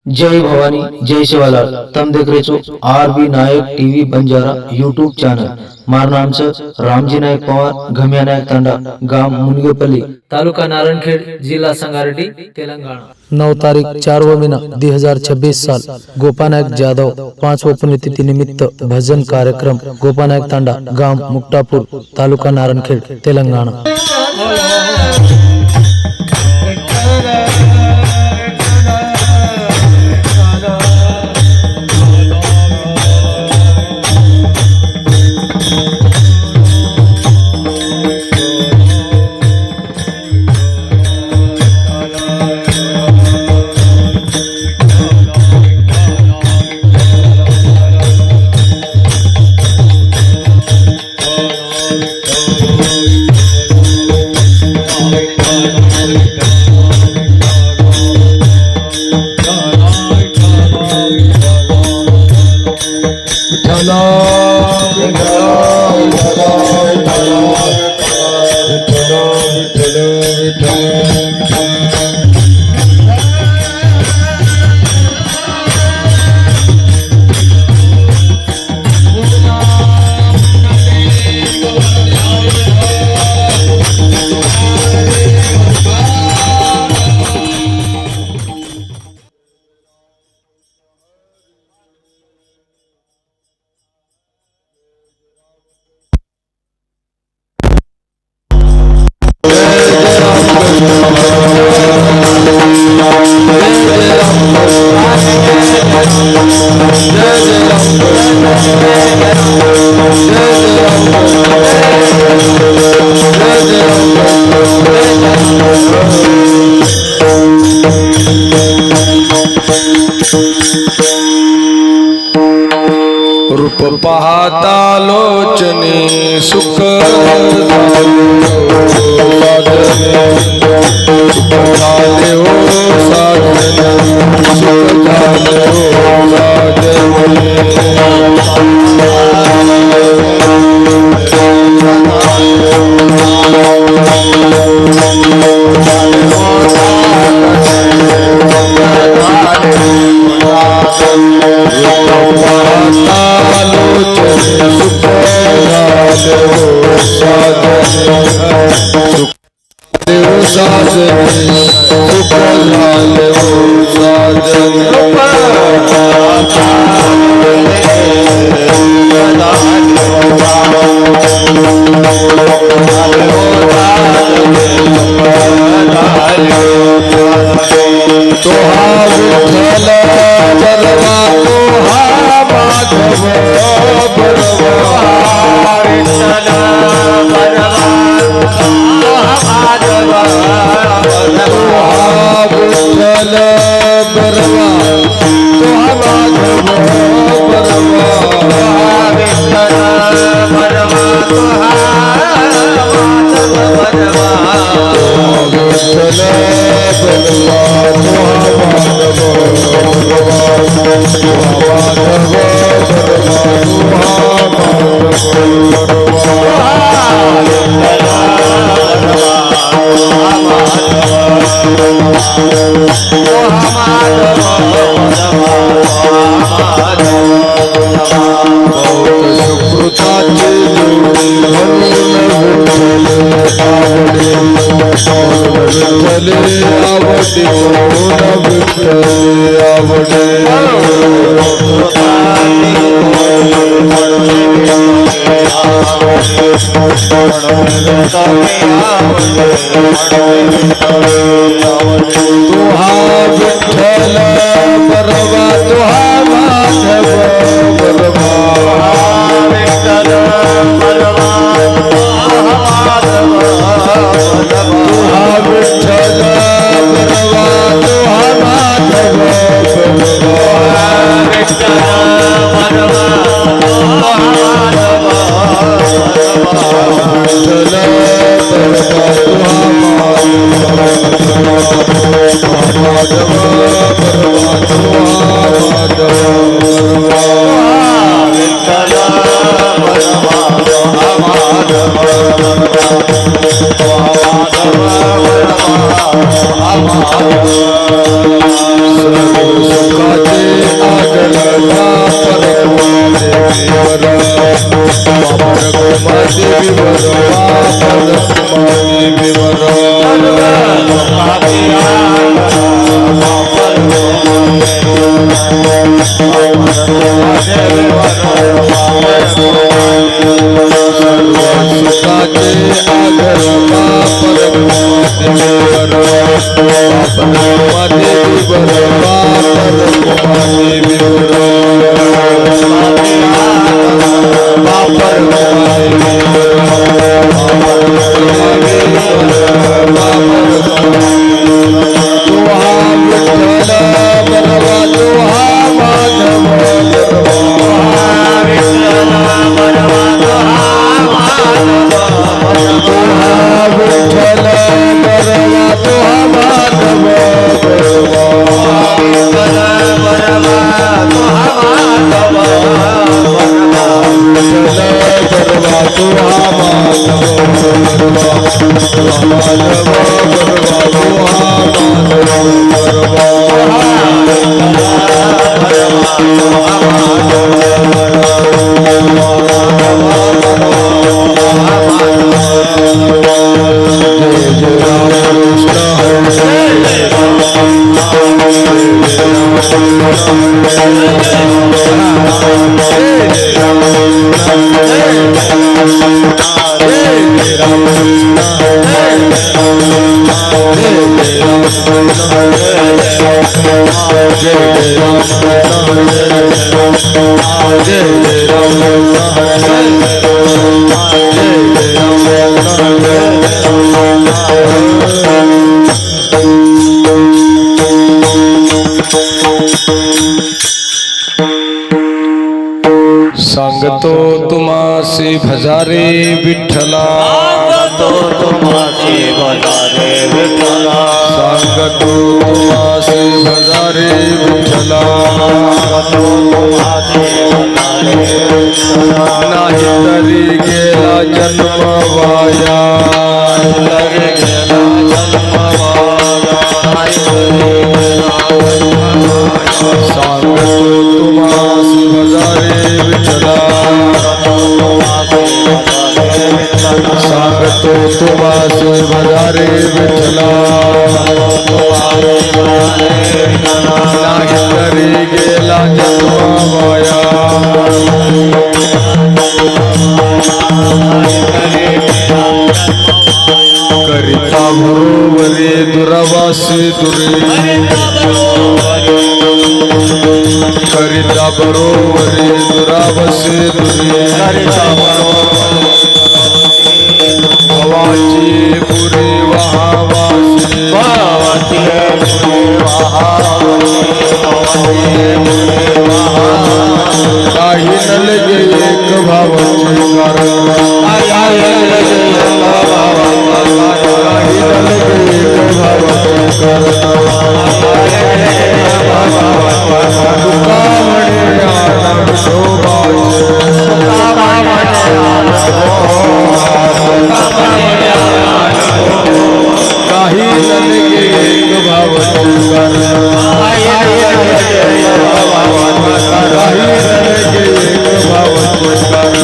जय भवानी जय शिवालाल। तम देख रहे છો आरबी नायक टीवी बंजारा यूट्यूब चॅनल। मार नाम से रामजी नायक पवार, घमिया नायक तांडा, गाव मुनगेपल्ली, तालुका नारायणखेड, जिला संगारेड्डी, तेलंगाना। 9 तारीख 4 महीना 2026 साल गोपानायक जाधव 5व पुण्यतिथी निमित्त भजन कार्यक्रम गोपानायक तांडा, गाव मुक्तापूर, तालुका नारायणखेड, तेलंगाना। रूप पाहता लोचनी सुख झाले हो साधने, सुख झाले हो Madhava माझे विपुर बापर माझे सांगतो तुम्हासी भजारे विठ्ठला सांगतो तुम्हासी भजारे विठ्ठला सांगतो तुम्हासी भजारे विठ्ठला सांगतो तुम्हासी भजारे विठ्ठला नाही तरी गेला जन्म वाया तरी गेला जन्म वाया नाही तरी गेला जन्म वाया सांगतो तुम्हासी भजारे विठ्ठला सांगतो तुम्हासी भजारे विठ्ठला नाही तरी गेला जन्म वाया करिता बरोबरे दुरावासे दुरे करिता बरोबरे दुरावसे दुरे भवाची पुरे वहावासे काही न लगे एक भावाचे कारण काही न लगे एक भावाचे कारण तुका म्हणे आनंद शोभाचे काही न लगे एक भावाचे कारण काही न लगे एक भावाचे कारण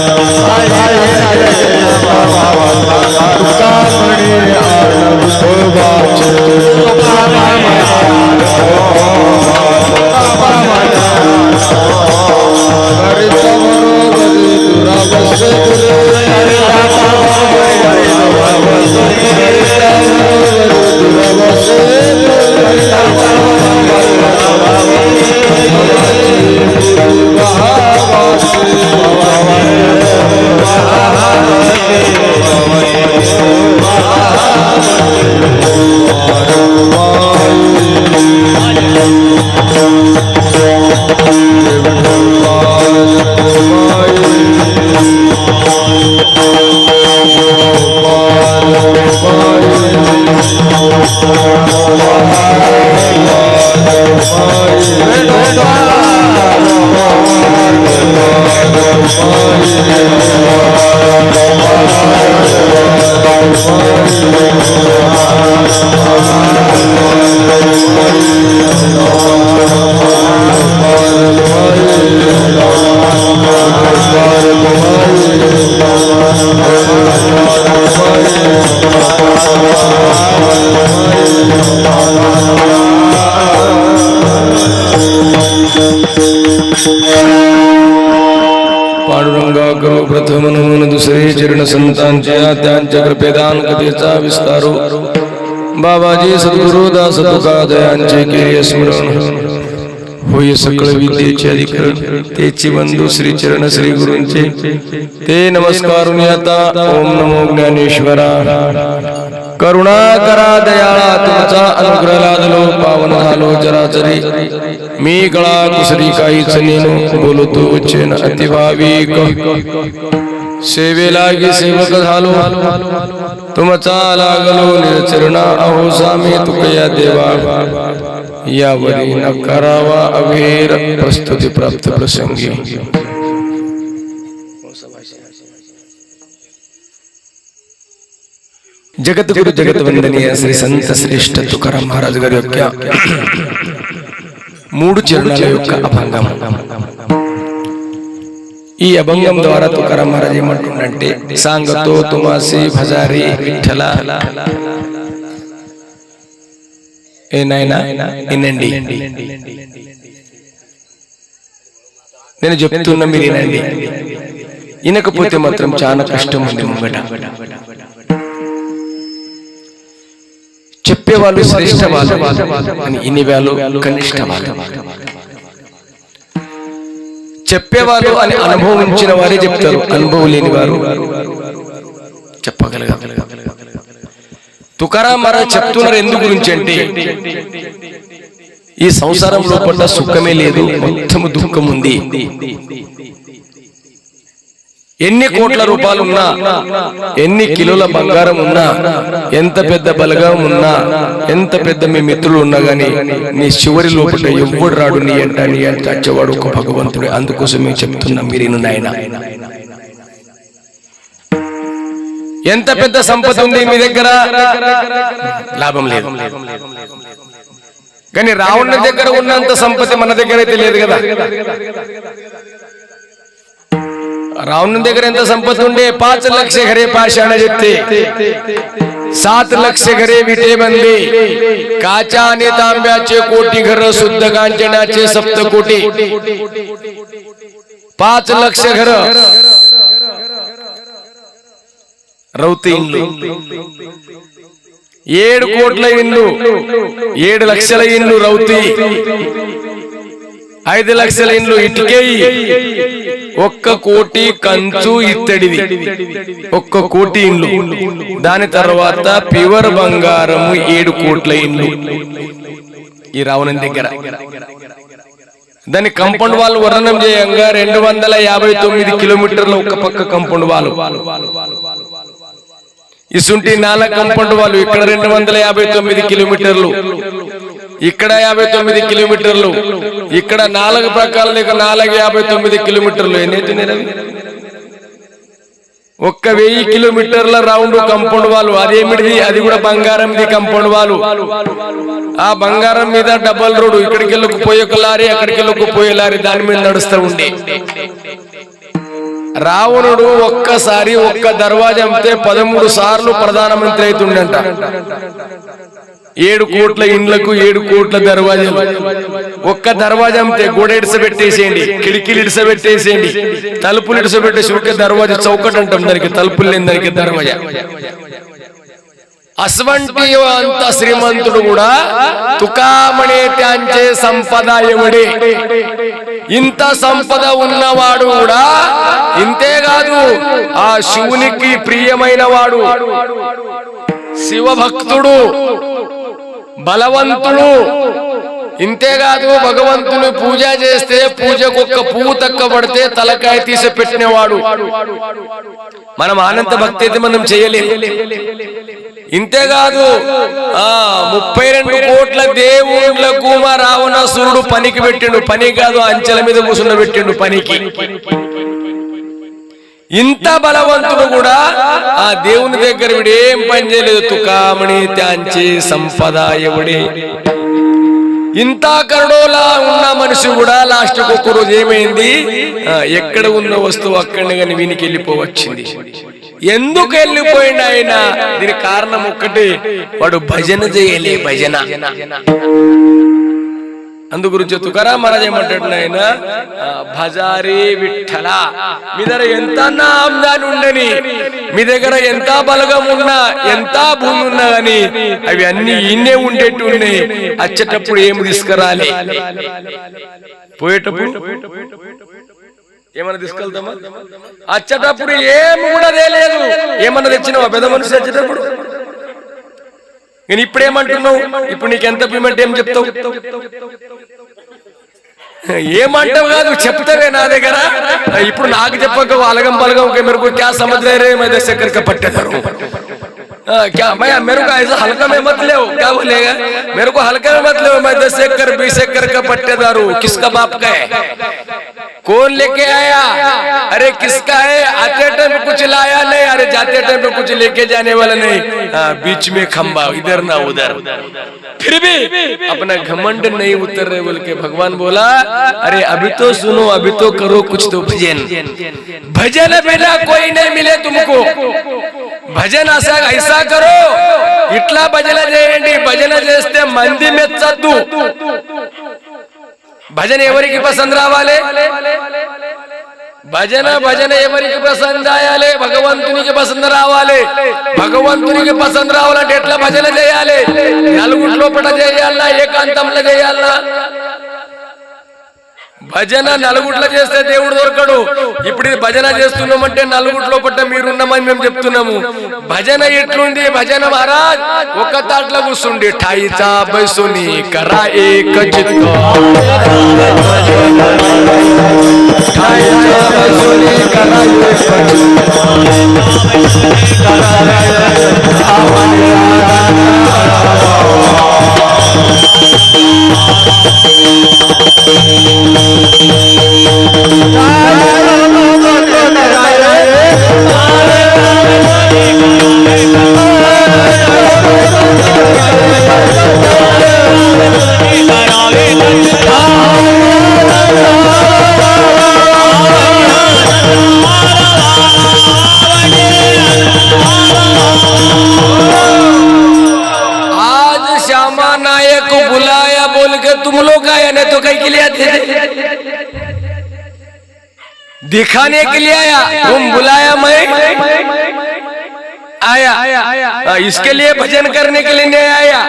तुका म्हणे आनंद शोभाचे करिता बरोबरे दुरावसे पांडुरंगा करो प्रथम नमन दुसरे चरण संतांच्या त्यांच्या कृपेदान कथेचा विस्तारो बाबाजी सद्गुरु दास तुका दयांचे केले स्मरण होय सकळ विद्येचे अधिकरण तेची बंधू श्री चरण श्री गुरूंचे ते नमस्कारून आता ओम नमो ज्ञानेश्वरा करुणा करा दयाळा तुमचा अनुग्रह लादलो पावन झालो जराजरी मी गळा कुसरी काहीच नेनो बोलतो वचन अतिभाविक सेवेलागी सेवक झालो तुमचा लागलो निरचरणा अहो सामी तुकया देवा यावरी न करावा अभेर प्रस्तुती प्राप्त प्रसंगी जगद्गुरु जगत वंदनीय श्री संत श्रेष्ठ तुकाराम महाराज గారి యొక్క మూడు చరణాల యొక్క అభంగం. ఈ అభంగం ద్వారా తుకారాం మహారాజ్ ఏమంటుండంటే సాంగతో తుమాసి భజారి విఠల ఏ నాయనా వినండి, నేను చెప్తున్నా మీరు వినండి, వినకపోతే మాత్రం చాలా కష్టం ఉంది ముంగట. చెప్పేవాళ్ళు శ్రేష్ఠ వాళ్ళు అని ఇన్ని వాళ్ళు కనిష్ట వాళ్ళు. చెప్పేవాళ్ళు అని అనుభవించిన వారే చెప్తారు, అనుభవం లేని వారు చెప్పగలగాలి. తుకారాం మహారాజ్ చెప్తున్నారు ఎందు గురించి అంటే ఈ సంసారంలో పడ్డ సుఖమే లేదు, మొత్తము దుఃఖం ఉంది. ఎన్ని కోట్ల రూపాయలు ఉన్నా, ఎన్ని కిలోల బంగారం ఉన్నా, ఎంత పెద్ద బలగం ఉన్నా, ఎంత పెద్ద మీ మిత్రులు ఉన్నా గానీ నీ చివరి లోపల ఎవ్వడు రాడు నీ అంట వచ్చేవాడు ఒక భగవంతుడు. అందుకోసం మేము చెప్తున్నాం మీరు నాయన. ఎంత పెద్ద సంపద ఉంది మీ దగ్గర, లాభం లేదు. కానీ రావణుని దగ్గర ఉన్నంత సంపత్తి మన దగ్గర అయితే లేదు కదా. रावण దగ్గర ఎంత సంపద ఉండే 5 లక్ష घरे पाषाण जेते 7 लक्ष घरे विटे बनले काचा आणि तांब्याचे कोटी घर शुद्ध कांचनाचे सप्तकोटी 5 लक्ष घर రౌతి ఇల్లు 7 కోట్ల ఇల్లు 7 లక్షల ఇల్లు రౌతి 5 లక్షల ఇల్లు ఇటుకేయి 1 కోటి కంచు ఇత్తడిది 1 కోటి ఇల్లు. దాని తర్వాత ప్యూర్ బంగారము 7 కోట్ల ఇల్లు ఈ రావణుని దగ్గర. దాని కాంపౌండ్ వాల్ వర్ణనం చేయంగా 259 కిలోమీటర్ల ఒక పక్క కాంపౌండ్ వాల్. ఇసుంటి 4 కాంపౌండ్ వాల్ ఇక్కడ 259 కిలోమీటర్లు, ఇక్కడ 59 కిలోమీటర్లు, ఇక్కడ 4 ప్రకాల 459 కిలోమీటర్లు. ఎన్నైతున్నాయి రవి? 1000 కిలోమీటర్ల రౌండ్ కాంపౌండ్ వాల్. అదేమిటిది? అది కూడా బంగారంది కాంపౌండ్ వాల్. ఆ బంగారం మీద డబల్ రోడ్, ఇక్కడికి వెళ్ళకు పోయే ఒక లారీ, అక్కడికి వెళ్ళకు పోయే లారీ, దాని మీద నడుస్తూ ఉండే. రావణుడు ఒక్కసారి ఒక్క దర్వాజా అమ్మితే 13 సార్లు ప్రధానమంత్రి అవుతుండంట. 7 కోట్ల ఇండ్లకు 7 కోట్ల దర్వాజాలు. ఒక్క దర్వాజా అమ్మితే గోడ ఇడిసబెట్టేసేయండి, కిటికీలు ఇడిసబెట్టేసేయండి, తలుపులు ఇడిసబెట్టేసి ఒక్క దర్వాజా చౌకట్ అంటాం దానికి, తలుపులు లేని దానికి దర్వాజా. అస్వంటి అంత శ్రీమంతుడు కూడా తుకామణే త్యాంచే సంపద ఎవడే. ఇంత సంపద ఉన్నవాడు కూడా ఇంతేకాదు, ఆ శివునికి ప్రియమైన వాడు, శివభక్తుడు, బలవంతుడు. ఇంతేకాదు, భగవంతుని పూజ చేస్తే పూజకు ఒక్క పువ్వు తక్కువ పడితే తలకాయ తీసి పెట్టినవాడు. మనం అనంత భక్తి అయితే మనం చేయలేము. ఇంతేకాదు, 32 కోట్ల దేవుళ్లకు మా రావణాసురుడు పనికి పెట్టిండు. పని కాదు, అంచెల మీద కూర్చుండ పెట్టిండు పనికి. ఇంత బలవంతుడు కూడా ఆ దేవుని దగ్గర వీడేం పని చేయలేదు. తుకామణి త్యాంచే సంపద ఎవడే. ఇంత కరుడోలా ఉన్న మనిషి కూడా లాస్ట్ ఒక్క రోజు ఏమైంది, ఎక్కడ ఉన్న వస్తువు అక్కడనే కానీ వీనికి వెళ్ళిపోవచ్చింది. ఎందుకు వెళ్ళిపోయింది ఆయన? దీనికి కారణం ఒక్కటే, వాడు భజన చేయలే, భజన. అందు గురించి తుకారాం మహారాజ్ ఏమంటాడు, ఆయన భజారే విఠల, మీ దగ్గర ఎంత ఆమ్దాని ఉండని మీ దగ్గర ఎంత బలగం ఉన్నా ఎంత భూమి ఉన్నా గాని అవి అన్ని ఇన్నే ఉండేట్టు ఉన్నాయి. వచ్చేటప్పుడు ఏమి తీసుకురాలి, పోయేటప్పుడు ఏమన్నా తీసుకెళ్తామా? వచ్చేటప్పుడు ఏమి కూడా తేలేదు. ఏమన్నా తెచ్చినావా పెద్ద మనిషి వచ్చేటప్పుడు? నేను ఇప్పుడు ఏమంటున్నావు? ఇప్పుడు నీకు ఎంత పేమెంట్ ఏం చెప్తావు? ఏమంటావు కాదు, చెప్తావే నా దగ్గర. ఇప్పుడు నాకు చెప్పక అలగం బలగం మెరుగు క్యా సమझ रहे मैं दस चक्कर का पट्टे करूं क्या मैं मेरे को ऐसा हल्का में मत ले, क्या बोलेगा? मेरे को हल्का में मत ले, मैं 10 एकड़ 20 एकड़ का पट्टेदार हूं. किसका बाप का है? कौन लेके आया? अरे किसका है? आते टाइम कुछ लाया नहीं, अरे जाते टाइम पे कुछ लेके जाने वाला नहीं. बीच में खंबा, इधर ना उधर, फिर भी अपना घमंड नहीं उतर रहे बोल के भगवान बोला अरे अभी तो सुनो, अभी तो करो कुछ तो भजन. भजन बिना कोई नहीं मिले तुमको. భజన ఐసా కరో, ఇట్లా భజన చేయండి. భజన చేస్తే మంది మెచ్చద్దు. భజన ఎవరికి పసంద్ రావాలి? భజన ఎవరికి పసంద్ రాయాలి? భగవంతునికి పసంద్ రావాలి. భగవంతునికి పసంద్ రావాలంటే ఎట్లా భజన చేయాలి? నలుగురిలో పట చేయాలా, ఏకాంతంలో చేయాలా? భజన నలుగుట్ల చేస్తే దేవుడు దొరకడు. ఇప్పుడు ఇది భజన చేస్తున్నామంటే నలుగుట్లో పట్ట మీరున్నామని మేము చెప్తున్నాము. భజన ఎట్లుంది? భజన మహారాజ్ ఒక తాట్ల కూర్చుండి ఠాయిచా బైసుని కరా ఏక చిత్త ఠాయిచా బైసుని కరా ఏక तुम लोग आए ना तो कहीं के लिए आते थे? दिखाने के लिए आया. तुम बुलाया, मैं आया. इसके लिए भजन करने के लिए नहीं आया.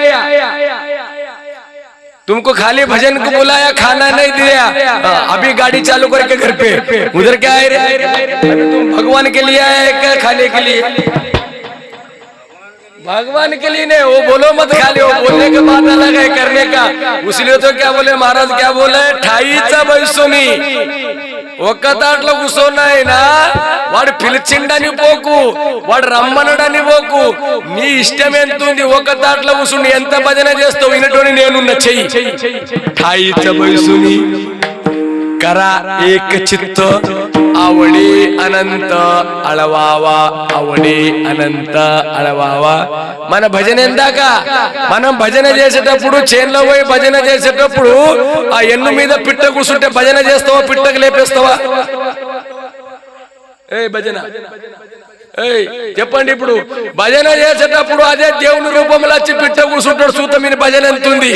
तुमको खाली भजन को बुलाया, खाना नहीं दिया. अभी गाड़ी चालू करके घर पे उधर क्या आए रे? तुम भगवान के लिए आए क्या खाने के लिए? भगवान के लिए नहीं. वो बोलो मत खाली, वो बोलने के बाद अलग है करने का. उसलिए तो क्या बोले महाराज, क्या बोले? ఠాయిచా బైసుని ఒక్క తాట్లో కూర్చోన్నాయినా. వాడు పిలిచిండని పోకు, వాడు రమ్మనడని పోకు. నీ ఇష్టం ఎంత ఉంది? ఒక్క తాట్లో కూర్చుని ఎంత భజన చేస్తావు? వినటోని నేనున్న చెయ్యి. ఠాయిచా బైసుని करा एक चित्त आवडे अनंत अळवावा आवडे अनंत అళవావా. మన భజన ఎందాక మనం భజన చేసేటప్పుడు చేన్లో పోయి భజన చేసేటప్పుడు ఆ ఎన్ను మీద పిట్ట కూర్చుంటే భజన చేస్తావా? పిట్టకు లేపేస్తావా? భజన చెప్పండి. ఇప్పుడు భజన చేసేటప్పుడు అదే దేవుని రూపంలో వచ్చి పిట్ట కూర్చుంటాడు. సూత మీరు భజన ఎంతుంది?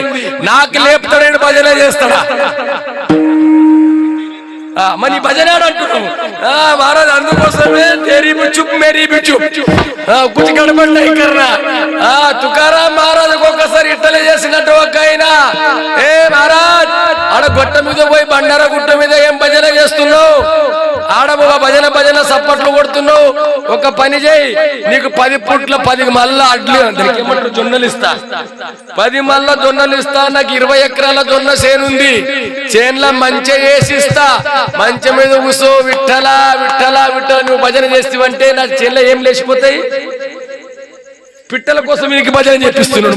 నాకు లేపుతాడని భజన చేస్తాడా? मनी भजन महाराज अंदुकोसमे तेरी भी चुप मेरी भी चुप कुछ गड़बड़ नहीं करना. तुकाराम महाराज ఒక్కసారి ఇట్టలే చేసినట్టు ఒక్కైనా ఏ మహారాజ్ ఆడ గొట్ట మీద పోయి బండార గుట్ట మీద ఏం భజన చేస్తున్నావు? ఆడ భజన భజన సప్పట్లు కొడుతున్నావు. ఒక పని చేయి, నీకు 10 పుట్ల 10 మల్ల అడ్లు ఏమంటారు జొన్నలు ఇస్తా. 10 మల్ల జొన్నలు ఇస్తా. నాకు 20 ఎకరాల జొన్న చేను ఉంది. చేన్ల మంచి వేసిస్తా. మంచి మీద కూసో విఠలా విఠలా విఠల. నువ్వు భజన చేస్తావంటే నా చేన్ల ఏం లేచిపోతాయి? పిట్టల కోసం నీకు భజన చేపిస్తున్నాడు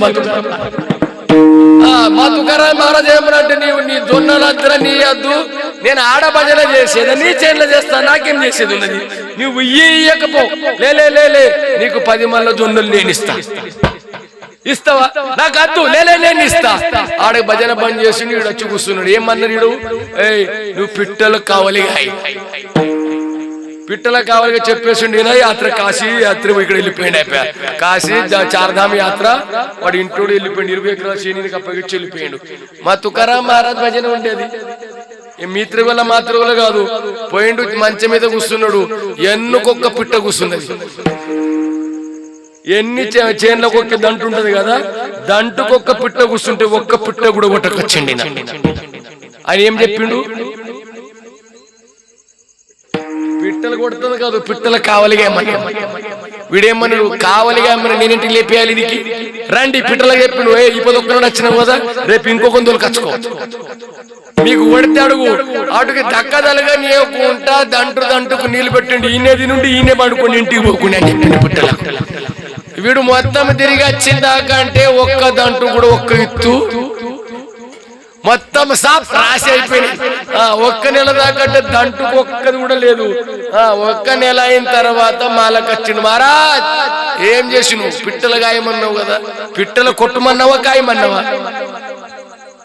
మా తుకారాం మహారాజ్. ఏమనంటే నీ జొన్నలంతా నీ వద్దు, నేను ఆడ భజన చేసేది నీ చేన్ల చేస్తా. నాకేం చేసేది ఉన్నది? నువ్వు ఇయ్యకపో. లే నీకు 10 మల్ల జొన్నలు నేను ఇస్తా. ఇస్తావా? నాకు అద్దు. నేను ఇస్తా. ఆడ భజన బంద్ చేసి నీడు వచ్చి కూర్చున్నాడు. ఏమన్నాడు నీడు? నువ్వు పిట్టలకు కావాలి, పిట్టలకు కావాలిగా చెప్పేసిండు. యాత్ర కాశీ యాత్ర ఇక్కడ వెళ్ళిపోయింది. అయిపోయా కాశీ చార్ధామ్ యాత్ర. వాడు ఇంట్లో వెళ్ళిపోయిండు. 20 ఎకరాల చేనికి అప్పగిచ్చి వెళ్ళిపోయాడు. మా తుకారాం మహారాజ్ భజన ఉండేది. మిత్రుల మాతృల కాదు. పోయిండు మంచం మీద కూర్చున్నాడు. ఎన్నుకొక్క పిట్ట కూర్చున్నది. ఎన్ని చేనులకు ఒక్క దంటు ఉంటది కదా, దంటుకు ఒక్క పిట్ట కూర్చుంటే ఒక్క పిట్ట కూడా కొట్టకొచ్చండి. ఆయన ఏం చెప్పిండు? పిట్టలు కొడుతుంది కాదు, పిట్టలు కావలిగా ఏమన్నా. వీడేమన్నాడు? కావలిగా ఏమన్నా నేనేంటికి లేపేయాలి ఇది రండి పిట్టలకు చెప్పిండు. ఇప్పుడు ఒక్కనాడు వచ్చినావు కదా, రేపు ఇంకొక దొలు కచ్చుకో, మీకు కొడితే అడుగు అటుకి దక్కదలుగా నీకుంటా దంటుకు నీళ్లు పెట్టండి, ఈయనే తినుండి ఈయనే పడుకోండి ఇంటికి పోకుండా అని చెప్పిండు పిట్టలకు. వీడు మొత్తం తిరిగి వచ్చిందాకా అంటే ఒక్క దంటు కూడా ఒక్క ఇత్తు మొత్తం సాఫ్ రాసి అయిపోయింది. ఒక్క నెల దాకా అంటే దంటుకు ఒక్కది కూడా లేదు. ఒక్క నెల అయిన తర్వాత మాలకొచ్చిండు. మహారాజ్ ఏం చేసి నువ్వు పిట్టలు గాయమన్నావు కదా, పిట్టలు కొట్టుమన్నావా కాయమన్నావా?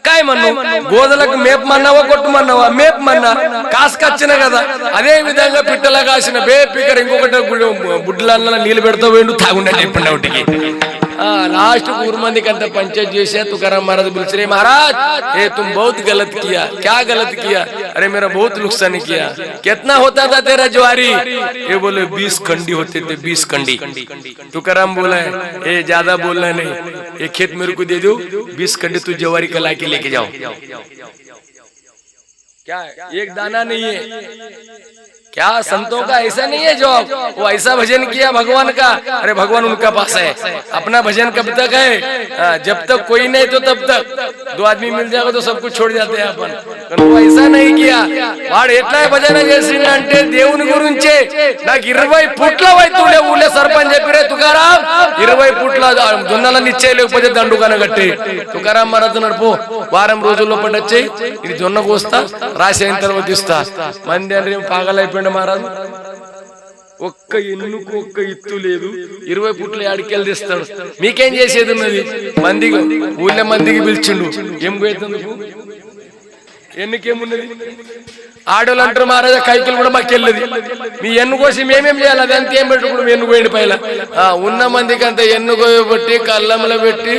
కాయమన్నావు. గోదలకు మేపమన్నావా కొట్టుమన్నావా? మేపమన్నా. కాసుకొచ్చిన కదా. అదే విధంగా పిట్టల కాసిన బేపికర్ ఇంకొకటి బుడ్డల నీళ్ళు పెడతా వేండు తాగుండే చెప్పిండు ఒకటికి. लास्ट 4 मंदी कंता पंचायत जैसे तुकाराम महाराज बोल रहे महाराज ये तुम बहुत गलत किया। क्या गलत किया? अरे मेरा बहुत नुकसान किया। कितना होता था तेरा ज्वारी? ये बोले 20 कंडी होते थे 20 कंडी। तुकाराम बोला है ये ज्यादा बोलना नहीं, ये खेत मेरे को दे दो 20 कंडी तू ज्वारी का लाके लेके जाओ। क्या एक दाना नहीं है क्या? संतों का ऐसा नहीं है जो वो ऐसा भजन किया भगवान का, अरे भगवान उनका पास है। अपना भजन कब तक है? जब तक कोई नहीं तो तब तक। 2 आदमी मिल जाएगा तो सब कुछ छोड़ जाते हैं अपन। वो ऐसा नहीं किया। వాడు ఎట్లా భజన చేసిందంటే దేవుని గురించే నాకు 20 పుట్ల వైతుండే ఊళ్ళో సర్పంచ్ చెప్పిరే తుకారాం 20 పుట్ల జొన్నలని ఇచ్చేయలేకపోతే దండుగాన కట్టి తుకారాం మహారాజు నడుపు వారం రోజుల్లో పట్టొచ్చి ఇది జొన్న కోస్తా రాసి అయిన తర్వాత ఇస్తా మంది అంటే పాగలైపోయింది మహారాజు। ఒక్క ఎన్నుకు ఒక్క ఇత్తు లేదు 20 పుట్ల ఆడికెళ్ళి తెస్తాడు। మీకేం చేసేది ఉన్నది? మందికి ఊళ్ళో మందికి పిలిచిండు ఏం పోయేందుకు ఎన్నికేమున్నది? ఆడోళ్ళు అంటారు మహారాజా కైకిలు కూడా మాకు వెళ్ళదు మీ ఎన్ను కోసి మేమేం చేయాలి? అది అంత ఏం పెట్టుకుడు ఎన్ను పోయింది పైన ఉన్న మందికి అంత ఎన్ను కోయబట్టి కళ్ళంలో పెట్టి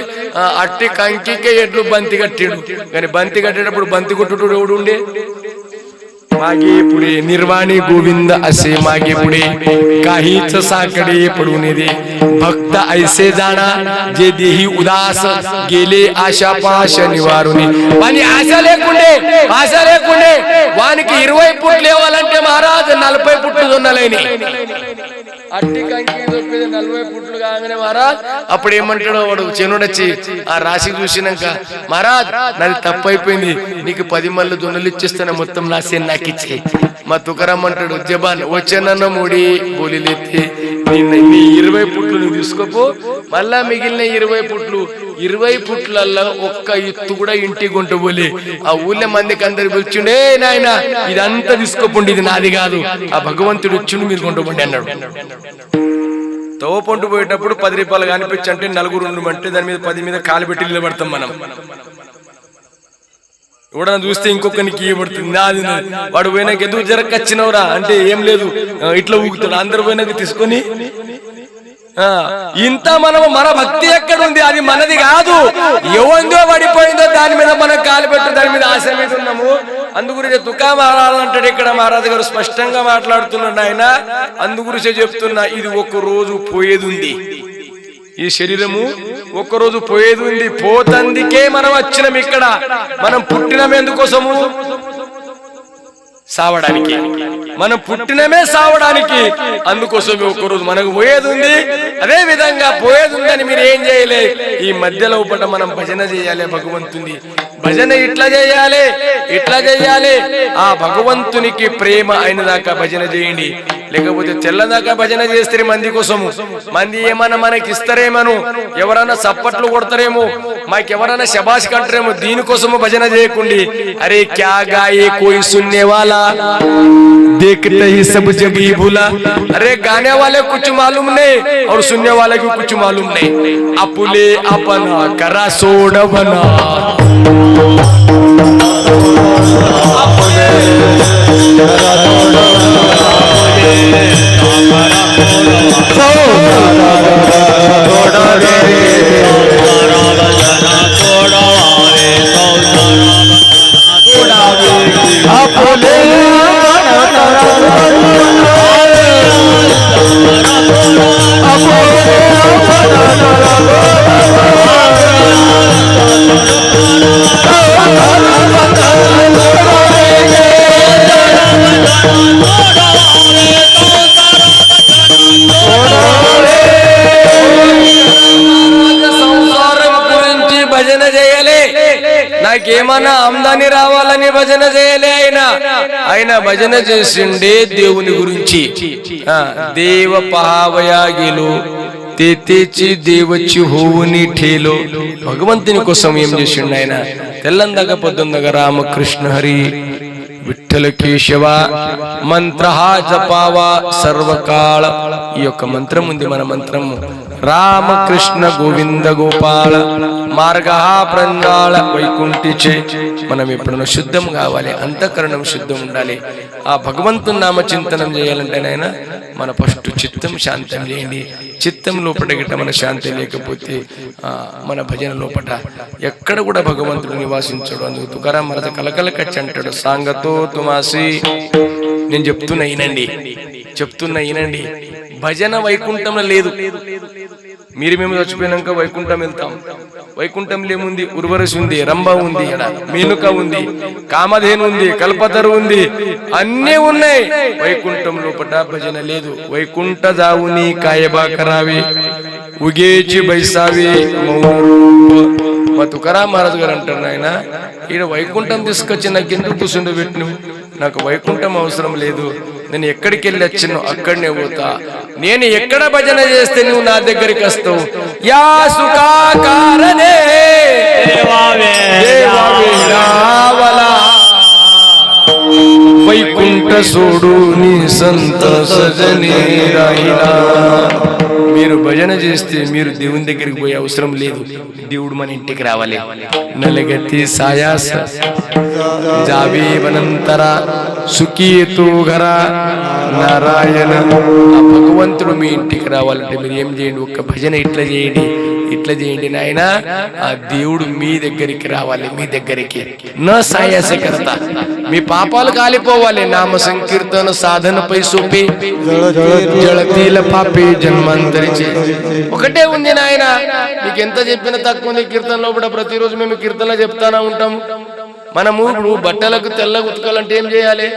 అట్టి కంకికే ఎడ్లు బంతి కట్టిడు। కానీ బంతి కట్టేటప్పుడు బంతి కొట్టుడు ఎవడు ఉండే? मागे पुढे निर्वाणी गोविंद असे मागे पुढे काहीच साकडे पडून दे भक्त ऐसे जाणा जे देही उदास गेले आशा पाश निवारुनी वानी आशा लेकुंडे వానికి 20 పుట్లు లేవాలంటే మహారాజ్ 40 పుట్లు దొన్నలేని అట్టి కంకి దొప్పేది 40 పుట్లు కాగానే మహారాజ్ అప్పుడు ఏమంటాడో వాడు చెనుడొచ్చి ఆ రాశి చూసినాక మహారాజ్ నాది తప్పైపోయింది నీకు 10 మల్లు దొన్నలు ఇచ్చేస్తాను మొత్తం నా సేన్ నాకు ఇచ్చే। మా తుకారాం అంటాడు జబాన్ వచ్చేనన్న మూడి బోలిలేతే నీ 20 పుట్లు నువ్వు తీసుకోపో మళ్ళా మిగిలిన 20 పుట్లల్లో ఒక్క ఇత్తు కూడా ఇంటి గుంట పోలే ఆ ఊళ్ళో మందికి అందరు పిలిచిండే నాయన ఇదంతా తీసుకోపోండి ఇది నాది కాదు ఆ భగవంతుడు ఇచ్చిండు మీరు కొంటపోండి అన్నాడు। తోపంటు పోయేటప్పుడు 10 రూపాయలు కనిపించంటే నలుగురు ఉండమంటే దాని మీద 10 మీద కాలు పెట్టి నిలబడతాం మనం। ఎవడన్నా చూస్తే ఇంకొకరికి ఇవ్వబడుతుంది నాది వాడు పోయినాక ఎందుకు జరగచ్చినవరా అంటే ఏం లేదు ఇట్లా ఊగుతాడు అందరు పోయినాక తీసుకొని ఇంత మనము మన భక్తి ఎక్కడుంది? అది మనది కాదు ఎవందో పడిపోయిందో దాని మీద మనం కాలు పెట్టు దాని మీద ఆశ మీద ఉన్నాము। అందుగురించి తుకా మహారాజు అంటాడు ఇక్కడ మహారాజు గారు స్పష్టంగా మాట్లాడుతున్నాడు ఆయన అందుగురించే చెప్తున్నా ఇది ఒక రోజు పోయేది ఉంది ఈ శరీరము ఒక్క రోజు పోయేది ఉంది పోతందుకే మనం వచ్చినాం ఇక్కడ మనం పుట్టినం ఎందుకోసము సావడానికి మనం పుట్టినమే సావడానికి అందుకోసమే ఒక్క రోజు మనకు పోయేది ఉంది అదే విధంగా పోయేది ఉందని మీరు ఏం చేయలే ఈ మధ్యలో పట మనం భజన చేయాలి భగవంతుని భజన ఇట్లా చేయాలి ఆ భగవంతునికి ప్రేమ అయిన దాకా భజన చేయండి లేకపోతే తెల్లదాకా భజన చేస్తే మంది కోసము మంది ఏమన్నా మనకి ఇస్తారేమో ఎవరైనా చప్పట్లు కొడతారేమో మాకెవరైనా శబాష్ కంటారేమో దీనికోసము భజన చేయకండి। అరే క్యా గాయే కోई सुनने वाला देखते ही सब जग ही भूला। अरे गाने वाले कुछ मालूम नहीं और सुनने वाले को कुछ मालूम नहीं। अपुले अपना करा सोड बना अपने సంసారం గురించి భజన చేయలే, నాకేమన్నా ఆమ్దాని రావాలని భజన చేయలే. ఆయన భజన చేసిండే దేవుని గురించి. దేవ పహావయాగిలో తెచ్చి దేవచ్చి హోవుని ఠేలో, భగవంతుని కోసం ఏం చేసిండు ఆయన. తెల్లందగ పొద్దుందగ రామకృష్ణ హరి విఠల కేశవ మంత్ర జపావా సర్వకాల. ఈ యొక్క మంత్రం ఉంది, మన మంత్రము రామకృష్ణ గోవింద గోపాల మార్గ ప్రంగాళ వైకుంఠిచే. మనం ఎప్పుడన్నా శుద్ధం కావాలి, అంతఃకరణం శుద్ధం ఉండాలి. ఆ భగవంతుని నామ చింతనం చేయాలంటే నాయన మన ఫస్ట్ చిత్తం శాంతం చేయండి. చిత్తం లోపల గిట్ట మన శాంతి లేకపోతే మన భజన లోపల ఎక్కడ కూడా భగవంతుడు నివాసించడు. అందుకు తుకారాం మహారాజ్ కలకల కచ్చి అంటాడు, సాంగతో తుమాసి. నేను చెప్తున్నా ఈనండి, భజన వైకుంఠంలో లేదు. మేము చచ్చిపోయినాక వైకుంఠం వెళ్తాం. వైకుంఠంలో ఏముంది? ఉర్వరసి ఉంది, రంభ ఉంది, మేనుక ఉంది, కామధేను ఉంది, కల్పతరు ఉంది, అన్నీ ఉన్నాయి. వైకుంఠం లోపట భజన లేదు. వైకుంఠ జావుని కాయబాకరావి ఉగేచి బైసావి మా తుకారాం మహారాజు గారు అంటారు, ఆయన ఈయన వైకుంఠం తీసుకొచ్చి నాకు ఎందుకు కూర్చుండబెట్టిను? నాకు వైకుంఠం అవసరం లేదు. నేను ఎక్కడికి వెళ్ళి వచ్చినో అక్కడనే పోతా. నేను ఎక్కడ భజన చేస్తే నువ్వు నా దగ్గరికి వస్తావు. యా సుఖాకారనే వైకుంఠ సోడు నీ సంత సజనే రాయిలా. మీరు భజన చేస్తే మీరు దేవుని దగ్గరికి పోయే అవసరం లేదు. దేవుడు మన ఇంటికి రావాలి. నలగతి సాయాస జావే వనంతర సుఖీతో ఘర నారాయణ. ఆ భగవంతుడు మీ ఇంటికి రావాలంటే మీరు ఏం చేయండి? ఒక్క భజన ఇట్లా చేయండి నాయన. ఆ దేవుడు మీ దగ్గరికి రావాలి. మీ దగ్గరికి నా సాయాసకర్త. మీ పాపాలు కాలిపోవాలి. నామ సంకీర్తన సాధనపై సోపి జళతీల పాపి జన్మాంతరిచే. ఒకటే ఉంది నాయన, మీకు ఎంత చెప్పినా తక్కువ ఉంది. కీర్తనలో కూడా ప్రతిరోజు మేము కీర్తనలో చెప్తానే ఉంటాము. మనము ఇప్పుడు బట్టలకు తెల్లగా ఉతకాలంటే ఏం చేయాలి?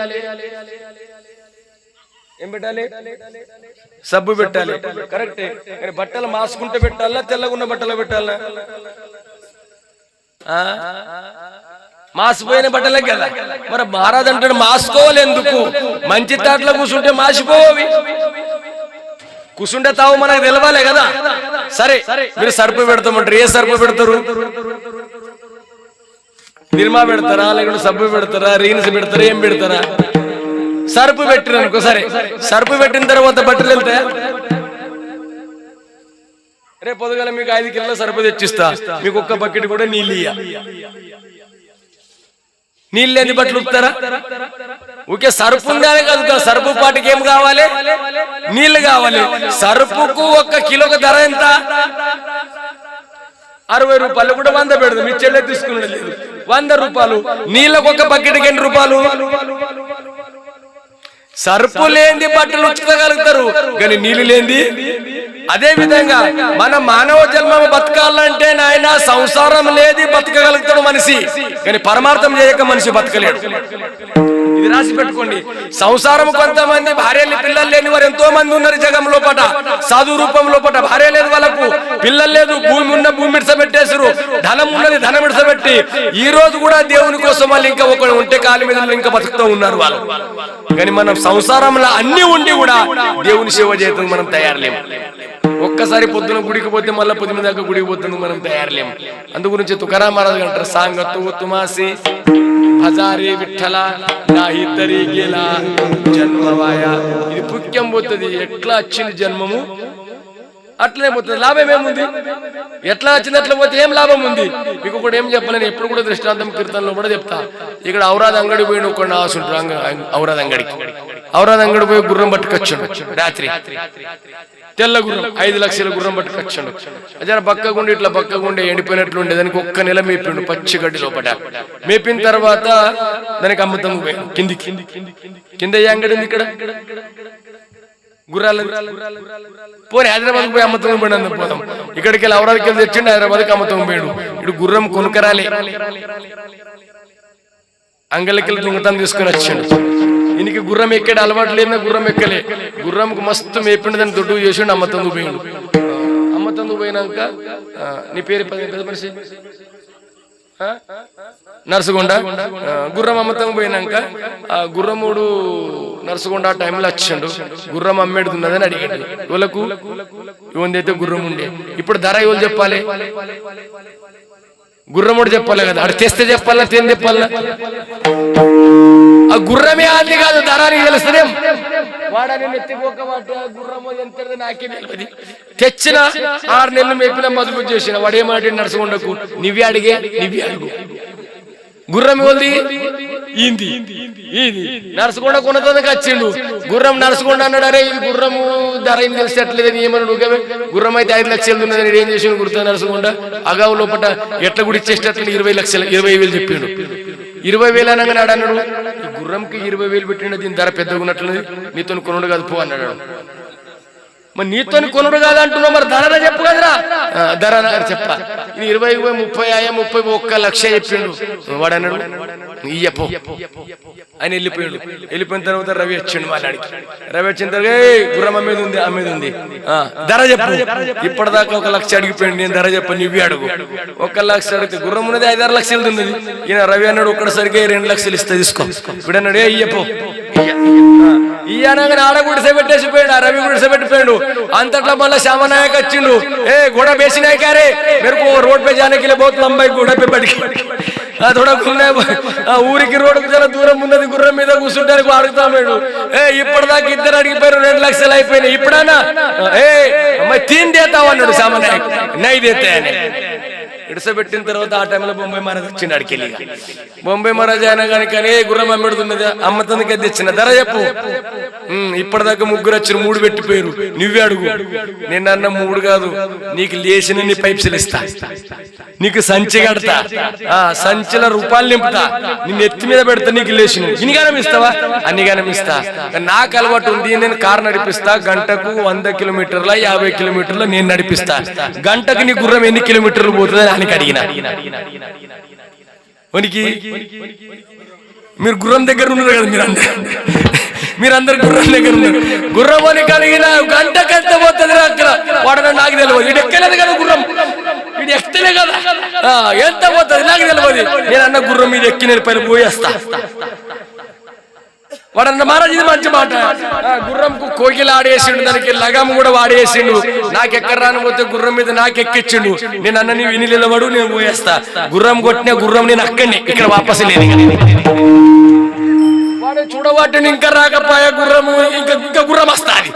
ఏం పెట్టాలి? సబ్బు పెట్టాలి. కరెక్టే. కానీ బట్టలు మాసుకుంటే పెట్టాలా, తెల్లగా ఉన్న బట్టలు పెట్టాలా? మాసిపోయిన బట్టలే కదా. మరి మహారాజ్ అంటాడు మాసుకోవాలి ఎందుకు? మంచి తాట్లో కూర్చుంటే మాసిపోవి. కూర్చుంటే తావు మనకు తెలవాలే కదా. సరే, మీరు సర్పు పెడతామంటారు. ఏ సర్పు పెడతారు? నిర్మా పెడతారా, లేకుంటే సబ్బు పెడతారా, రీన్స్ పెడతారా, ఏం పెడతారా? సర్పు పెట్టిన అనుకో. సరే, సర్పు పెట్టిన తర్వాత బట్టలు వెళ్తాయా? రేపు పొద్దుగాల మీకు 5 కిలోల సర్పు తెచ్చిస్తా, మీకు ఒక్క బకెట్ కూడా నీళ్ళు ఇయ్య. నీళ్ళు లేని బట్టలు ఉప్పుతారా? ఓకే, సర్పు ఉందానే కలుగుతా. సర్పు పాటికి ఏం కావాలి? నీళ్లు కావాలి. సర్పుకు 1 కిలోకి ధర ఎంత? 60 రూపాయలు. కూడా 100 పెడదు. మీ చెల్లె తీసుకునే లేదు. 100 రూపాయలు. నీళ్ళకు 1 బకెట్కి ఎన్ని రూపాయలు? సర్పు లేని బట్టలు ఉతుకగలుగుతారు, కానీ నీళ్లు లేని. అదే విధంగా మన మానవ జన్మము బతకాలంటే నాయన సంసారం లేది బతకగలుగుతాడు మనిషి, కానీ పరమార్థం చేయక మనిషి బతకలేడు. ఇది రాసి పెట్టుకోండి. సంసారం కొంతమంది భార్యలు పిల్లలు లేని వారు ఎంతో మంది ఉన్నారు జగం లోపట. సాధు రూపం లోపట భార్య లేదు, వాళ్ళకు పిల్లలు లేదు, భూమి ఉన్న భూమి మిడిసబెట్టేసారు, ధనం ఉన్నది ధనం మిడిసబెట్టి ఈ రోజు కూడా దేవుని కోసం వాళ్ళు ఇంకా ఒకడు ఉంటే కాలి మీద ఇంకా బతుకుతూ ఉన్నారు వాళ్ళు. కానీ మనం సంసారంలో అన్ని ఉండి కూడా దేవుని సేవ చేయడం మనం తయారులేము. ఒక్కసారి పొద్దున గుడికి పోతే మళ్ళీ పొద్దున దాకా గుడికి పోతుంది మనం తయారులేము. అందు గురించి తుకారాం మహారాజ్ అంటారు, సాంగతు తుమాసి హజారే విఠల నాహి తరీగేలా జన్మవాయ. ఇది పుక్యం పోతుంది. ఎట్లా వచ్చింది జన్మము అట్లనే పోతుంది. లాభం ఏముంది? ఎట్లా వచ్చింది అట్లా పోతే ఏం లాభం ఉంది? మీకు కూడా ఏం చెప్పాలని ఎప్పుడు కూడా దృష్టాంతం కీర్తనలో కూడా చెప్తా. ఇక్కడ ఔరాద్ అంగడి పోయిన కొన్ని ఆశుంటారు. ఔరాద్ అంగడి పోయి గుర్రం పట్టుకొచ్చాడు రాత్రి. తెల్ల గుర్రం, 5 లక్షల గుర్రం పట్టుకొచ్చాడు. జర బక్కగుండి ఇట్లా బక్కగుండి ఎండిపోయినట్లుండే దానికి 1 నెల మేపిండు పచ్చి గడ్డి లోపల. మేపిన తర్వాత దానికి అమ్మతం కింద ఏ అంగడి ఉంది? ఇక్కడ గుర్రాలు పోనీ హైదరాబాద్ పోయి అమ్మతం పోయినందుకు పోదాం. ఇక్కడికి వెళ్ళి అవరాలకి వెళ్ళి తెచ్చిండు, హైదరాబాద్కి అమ్మతం పోయాడు. ఇటు గుర్రం కొనుకరాలే, అంగళ్ళకెళ్ళి దుంగతం తీసుకుని వచ్చాడు. ఈయనకి గుర్రం ఎక్కడే అలవాటు లేదు, గుర్రం ఎక్కలే. గుర్రంకు మస్తు మేపిండు, దాన్ని దొడ్డు చేసిండు, అమ్మతందుకు పోయిండు. అమ్మతందుకు పోయినాక నీ పేరు పెద్ద మనిషి నర్సుగొండ. గుర్రం అమ్మతం పోయినాక ఆ గుర్రముడు నర్సుగొండ ఆ టైంలో వచ్చిండు. గుర్రం అమ్మేడుతున్నదని అడిగాడు. ఎవలకు ఇవందైతే గుర్రం ఉండే. ఇప్పుడు ధర ఎవరు చెప్పాలి? గుర్రముడు చెప్పాలి కదా, అడు తెస్తే చెప్పాలా తేని చెప్పాలా? ఆ గుర్రమే ఆది కాదు, ధరాని తెలుస్తేనే వాడని ఎత్తిపోక గుర్రము ఎంత నాకే తెలియదు. తెచ్చిన 6 నెలలు మేపిన మదుపు చేసిన వాడేమాట నడుచుకుండకు నివ్వి అడిగే నివ్వి అడుగు. గుర్రం ఇవ్వది ఈంది ఇది నడుచుకుండా కొనదానికి వచ్చిండు. గుర్రం నడుచుకుండా అన్నాడు, అరే ఇది గుర్రము ధర ఏం తెలిసేట్లేదని ఏమన్నాడు. గుర్రం అయితే 5 లక్షలు ఉన్నదని ఏం చేసి గుర్తు నడుచుకుండా అగావు లోపల ఎట్లా కూడా ఇచ్చేటట్లు 20,000 చెప్పిండు. 20,000 అనగానే అన్నాడు, ఈ గుర్రంకి 20,000 పెట్టిండు, దీని ధర పెద్దగా ఉన్నట్లుంది, నీతో కొనుడు కాదు పో అన్నాడు. మరి నీతో కొనుడు కాదు అంటున్నావు, మరి ధర చెప్పు కదరా. ధర చెప్ప 20, 30, 1 లక్ష చెప్పిండు. వాడు అన్నాడు ఇయ్యపో అని వెళ్ళిపోయాడు. వెళ్ళిపోయిన తర్వాత రవి వచ్చిండు మాట్లాడికి. రవి వచ్చిన తర్వాత గుర్రం అమ్మేది ఉంది ధర చెప్పు. ఇప్పటిదాకా 1 లక్ష అడిగిపోయింది, నేను ధర చెప్ప నువ్వే అడుగు. 1 లక్ష అడిగితే గుర్రం ఉన్నది 5-6 లక్షలు ఉన్నది. ఈయన రవి అన్నాడు ఒక్కడిసరికి 2 లక్షలు ఇస్తా తీసుకో. ఇప్పుడు అన్నాడు ఇయ్యపో. ఈయనగా ఆడ గుడిసె పెట్టేసిపోయాడు, ఆ రవి గుడిసె పెట్టిపోయాడు. అంతట్లో మళ్ళీ శ్యామనాయక్ వచ్చిండు. घोड़ा बेचना है क्या रे? मेरे को रोड पे जाने के लिए बहुत लंबा है, घोड़े पे बैठ के थोड़ा घूमने ఊరికి రోడ్డుకు చాలా దూరం ఉన్నది, గుర్రం మీద కూర్చుంటానికి అడుగుతాడు. ఇప్పటిదాకా 2 అడిగిపోయారు, 2 లక్షలు అయిపోయినాయి. ఇప్పుడన్నా मैं 3 देता हूं అన్నాడు శ్యామనాయక్. नहीं देते అని ఇడసబెట్టిన తర్వాత ఆ టైంలో బొంబాయి మహారాజ్ వచ్చిండు అడికెళ్ళి. బొంబాయి మహారాజ్ అయినా కానీ గుర్రం అమ్మెడుతున్నది, అమ్మతందుకే తెచ్చిన ధర చెప్పు. ఇప్పటిదాకా 3 వచ్చారు, 3 పెట్టిపోయారు, నువ్వే అడుగు. నేను అన్న 3 కాదు, నీకు లేచిన నీ పైప్స్లు ఇస్తా, నీకు సంచి కడతా, సంచిల రూపాయలు నింపుతా, నిన్ను ఎత్తి మీద పెడతా, నీకు లేచిన ఇన్నిగానం ఇస్తావా? అన్నిగానం ఇస్తా. నాకు అలవాటు ఉంది, నేను కారు నడిపిస్తా, గంటకు 100 కిలోమీటర్ల 50 కిలోమీటర్ల నేను నడిపిస్తా. గంటకు నీ గుర్రం ఎన్ని కిలోమీటర్లు పోతుంది అని అడిగినా. మీరు గుర్రం దగ్గర ఉన్నారు కదా, మీరందరు గుర్రం దగ్గర ఉన్నారు. గుర్రం అని కలిగిన గంటకు ఎంత పోతుంది అక్కడ వాడన నాకు తెలియదు. ఇది ఎక్కలేదు కదా గుర్రం, ఇది ఎక్కలే కదా, ఎంత పోతుంది నాకు తెలియదు. నేను అన్న గుర్రం మీద ఎక్కి నేను పైన పోయేస్తా. వాడన్న మహారాజ్ ఇది మంచి మాట. గుర్రంకు కోకిల ఆడేసిండు, దానికి లగం కూడా వాడేసిండు. నాకెక్కడ రాని పోతే గుర్రం మీద నాకెక్కిచ్చిండు. నేను అన్న నీ విని నిలబడు, నేను పోయేస్తా. గుర్రం కొట్టిన గుర్రం నేను అక్కడిని ఇక్కడ వాపసు లేదు. వాడు చూడవాటిని ఇంకా రాకపోయా గుర్రము, ఇంకా గుర్రం వస్తాది.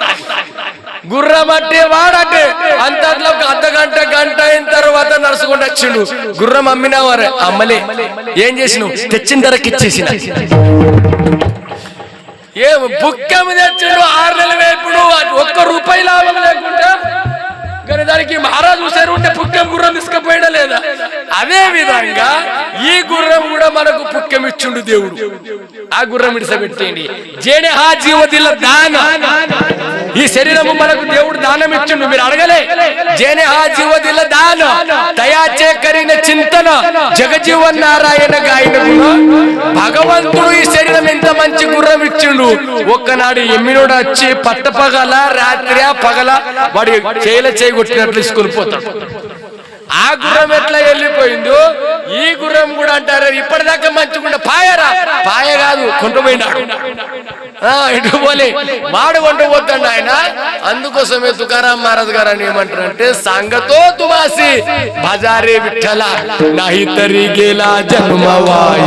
గుర్రం అంటే వాడంటే అంతట్లో 1 గంట అయిన తర్వాత నడుచుకుంటూ వచ్చిండు. గుర్రం అమ్మినా వారే అమ్మలే. ఏం చేసిన తెచ్చిన ధరకి ఇచ్చేసిన. బుక్కము తెచ్చిండు 6 నెలల వేపుడు, 1 రూపాయి లాభం లేకుండా. కానీ దానికి మహారాజు చూసారు ఉంటే పుక్కం గుర్రం తీసుకుపోయడం లేదా? అదే విధంగా ఈ గుర్రం కూడా మనకు పుక్కం ఇచ్చిండు దేవుడు. ఆ గుర్రం ఇడిసబెట్టేయండి. జేనే హా జీవదిల దాన, ఈ శరీరము మనకు దేవుడు దానం ఇచ్చిండు. మీరు అడగలే జేనే హా జీవదిల దాన దయాచే కరిన చింతన జగజీవన్ నారాయణ గాయన భగవంతుడు ఈ శరీరం ఎంత మంచి గుర్రం ఇచ్చిండు. ఒక్కనాడు ఎమ్మినోడు వచ్చి పట్టపగల రాత్రి పగల వాడి చేయగొట్టినట్లు తీసుకొని పోతాడు. ఆ గుర్రం ఎట్లా వెళ్ళిపోయిందో ఈ గుర్రం కూడా అంటారు ఇప్పటిదాకా మంచిగా పాయరా, పాయ కాదు కొంటపోయినాడు. ఇటు పోలే వాడు కొంటపోతాడు ఆయన. అందుకోసమే తుకారాం మహారాజ్ గారు అని ఏమంటారంటే సంగతో తుమాసి బజారే విఠల నాహి తరి గేలా జన్మవాయ.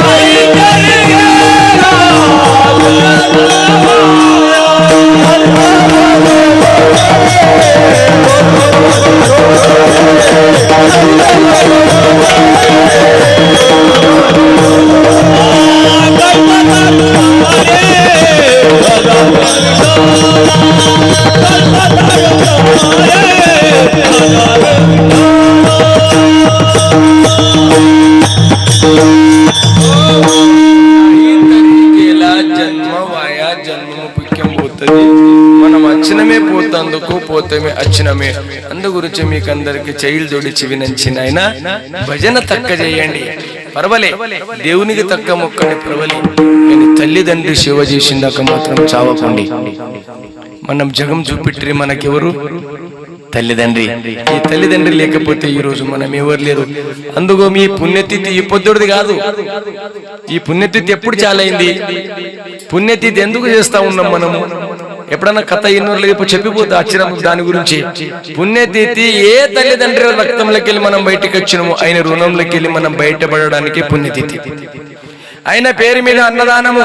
Hey! మనం అచ్చినమే పోతందుకు పోతమే అచ్చినమే. అందు గురించి మీకు అందరికి చైల్డ్ జోడించి వినంచిన ఆయన భజన తక్క చేయండి పర్వలే, దేవునికి తక్క మొక్కండి పర్వలే, కానీ తల్లిదండ్రి సేవ చేసిందాక మాత్రం చావకండి. మనం జగం చూపెట్టి మనకెవరు తల్లిదండ్రి. ఈ తల్లిదండ్రి లేకపోతే ఈ రోజు మనం ఎవరు లేరు. అందుకో మీ పుణ్యతిథి ఈ పొద్దుడిది కాదు, ఈ పుణ్యతిథి ఎప్పుడు చాలైంది. పుణ్యతిథి ఎందుకు చేస్తా ఉన్నాం మనము? ఎప్పుడన్నా కథ ఎన్నో చెప్పిపోతే అచ్చిరం దాని గురించి. పుణ్యతిథి ఏ తల్లిదండ్రి రక్తంలోకి వెళ్ళి మనం బయటకు వచ్చినాము, ఆయన రుణంలోకి వెళ్ళి మనం బయటపడడానికి పుణ్యతిథి. ఆయన పేరు మీద అన్నదానము,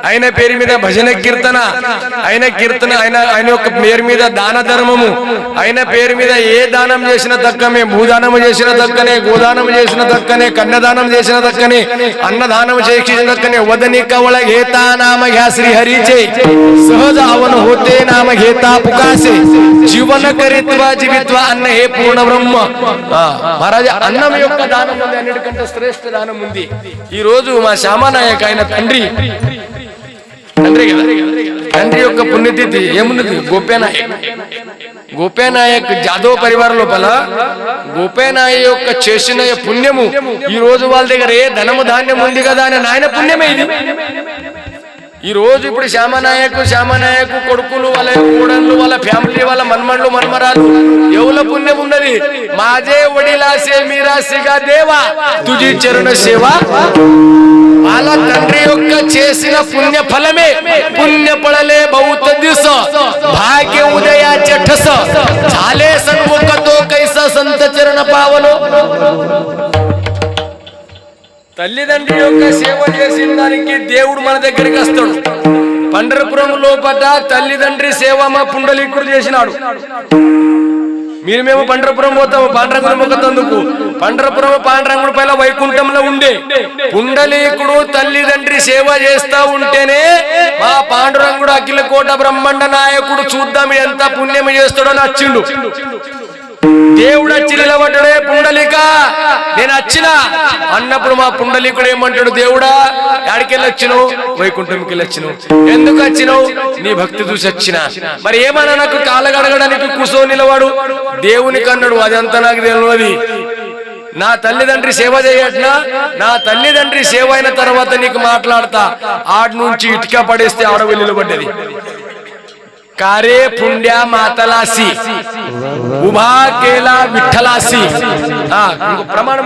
ఆయన పేరు మీద భజన కీర్తన, ఆయన యొక్క పేరు మీద దాన ధర్మము, ఆయన పేరు మీద ఏ దానం చేసిన దక్కమే, భూదానము చేసిన దక్కనే, గోదానం చేసిన దక్కనే, కన్యాదానం చేసిన దక్కనే, అన్నదానం చేసిన దక్కనే. వదని కవళ గేతా నామ घ्या श्री हरीचे सहज आवन होते नाम घेता पुकासे जीवन करित्वा जीवित्वा అన్న హే పూర్ణ బ్రహ్మ. మహారాజ అన్నం యొక్క దానం ఉంది, అన్నిటికంటే శ్రేష్ఠ దానం ఉంది. ఈ రోజు మా శ్యామనాయక్ ఆయన తండ్రి కదా, తండ్రి యొక్క పుణ్యతిథి ఏమున్నది? గోపేనాయక్ జాదవ్ పరివారం లోపల గోపేనాయక్ యొక్క చేసిన పుణ్యము ఈ రోజు వాళ్ళ దగ్గర ఏ ధనము ధాన్యం ఉంది కదా అని ఆయన పుణ్యమే ఇది. ఈ రోజు ఇప్పుడు శ్యామనాయకు కొడుకులు, వాళ్ళ కూడళ్ళు, వాళ్ళ ఫ్యామిలీ, వాళ్ళ మన్మళ్ళు మన్మరాలు ఎవల పుణ్యం ఉన్నది? మాజే వడిలాసే మీరాసిగా దేవా తుజి చరణ సేవ. వాళ్ళ తండ్రి యొక్క చేసిన పుణ్య ఫలమే. పుణ్య పడలే బౌద్ధ దిశ భాగ్య ఉదయ చఠస చాలే సన్ముఖతో కైస సంత చరణ పావలో. తల్లిదండ్రి యొక్క సేవ చేసిన దానికి దేవుడు మన దగ్గరికి వస్తాడు. పండరపురం లోపట తల్లిదండ్రి సేవ మా పుండలీకుడు చేసినాడు. మేము పండరపురం పోతాము పాండ్రంగుడు మొక్కతందుకు. పండరపురం పాండ్రంగుడు పైన వైకుంఠంలో ఉండే పుండలీకుడు తల్లిదండ్రి సేవ చేస్తా ఉంటేనే మా పాండురంగుడు అఖిల కోట బ్రహ్మాండ నాయకుడు చూద్దాం ఎంత పుణ్యం చేస్తాడో నచ్చిండు. దేవుడు వచ్చి నిలబడ్డాడే, పుండలిక నేను వచ్చిన అన్నప్పుడు మా పుండలికుడు ఏమంటాడు? దేవుడా యాడికెళ్ళి వచ్చినావు? వైకుంఠంకి వెళ్ళి వచ్చినావు. ఎందుకు వచ్చినావు? నీ భక్తి చూసి వచ్చిన. మరి ఏమన్నా నాకు కాలగడగడానికి కూసో నిలవాడు దేవునికి అన్నాడు. అదంతా నాకు తెలియదు. నా తల్లిదండ్రి సేవ చేయట్నా? నా తల్లిదండ్రి సేవ అయిన తర్వాత నీకు మాట్లాడతా. ఆడి నుంచి ఇటుక పడేస్తే ఆడ వెళ్ళి నిలబడ్డది. कारे पुंड्या मातलासी उभा केला विठ्ठलासी. प्रमाण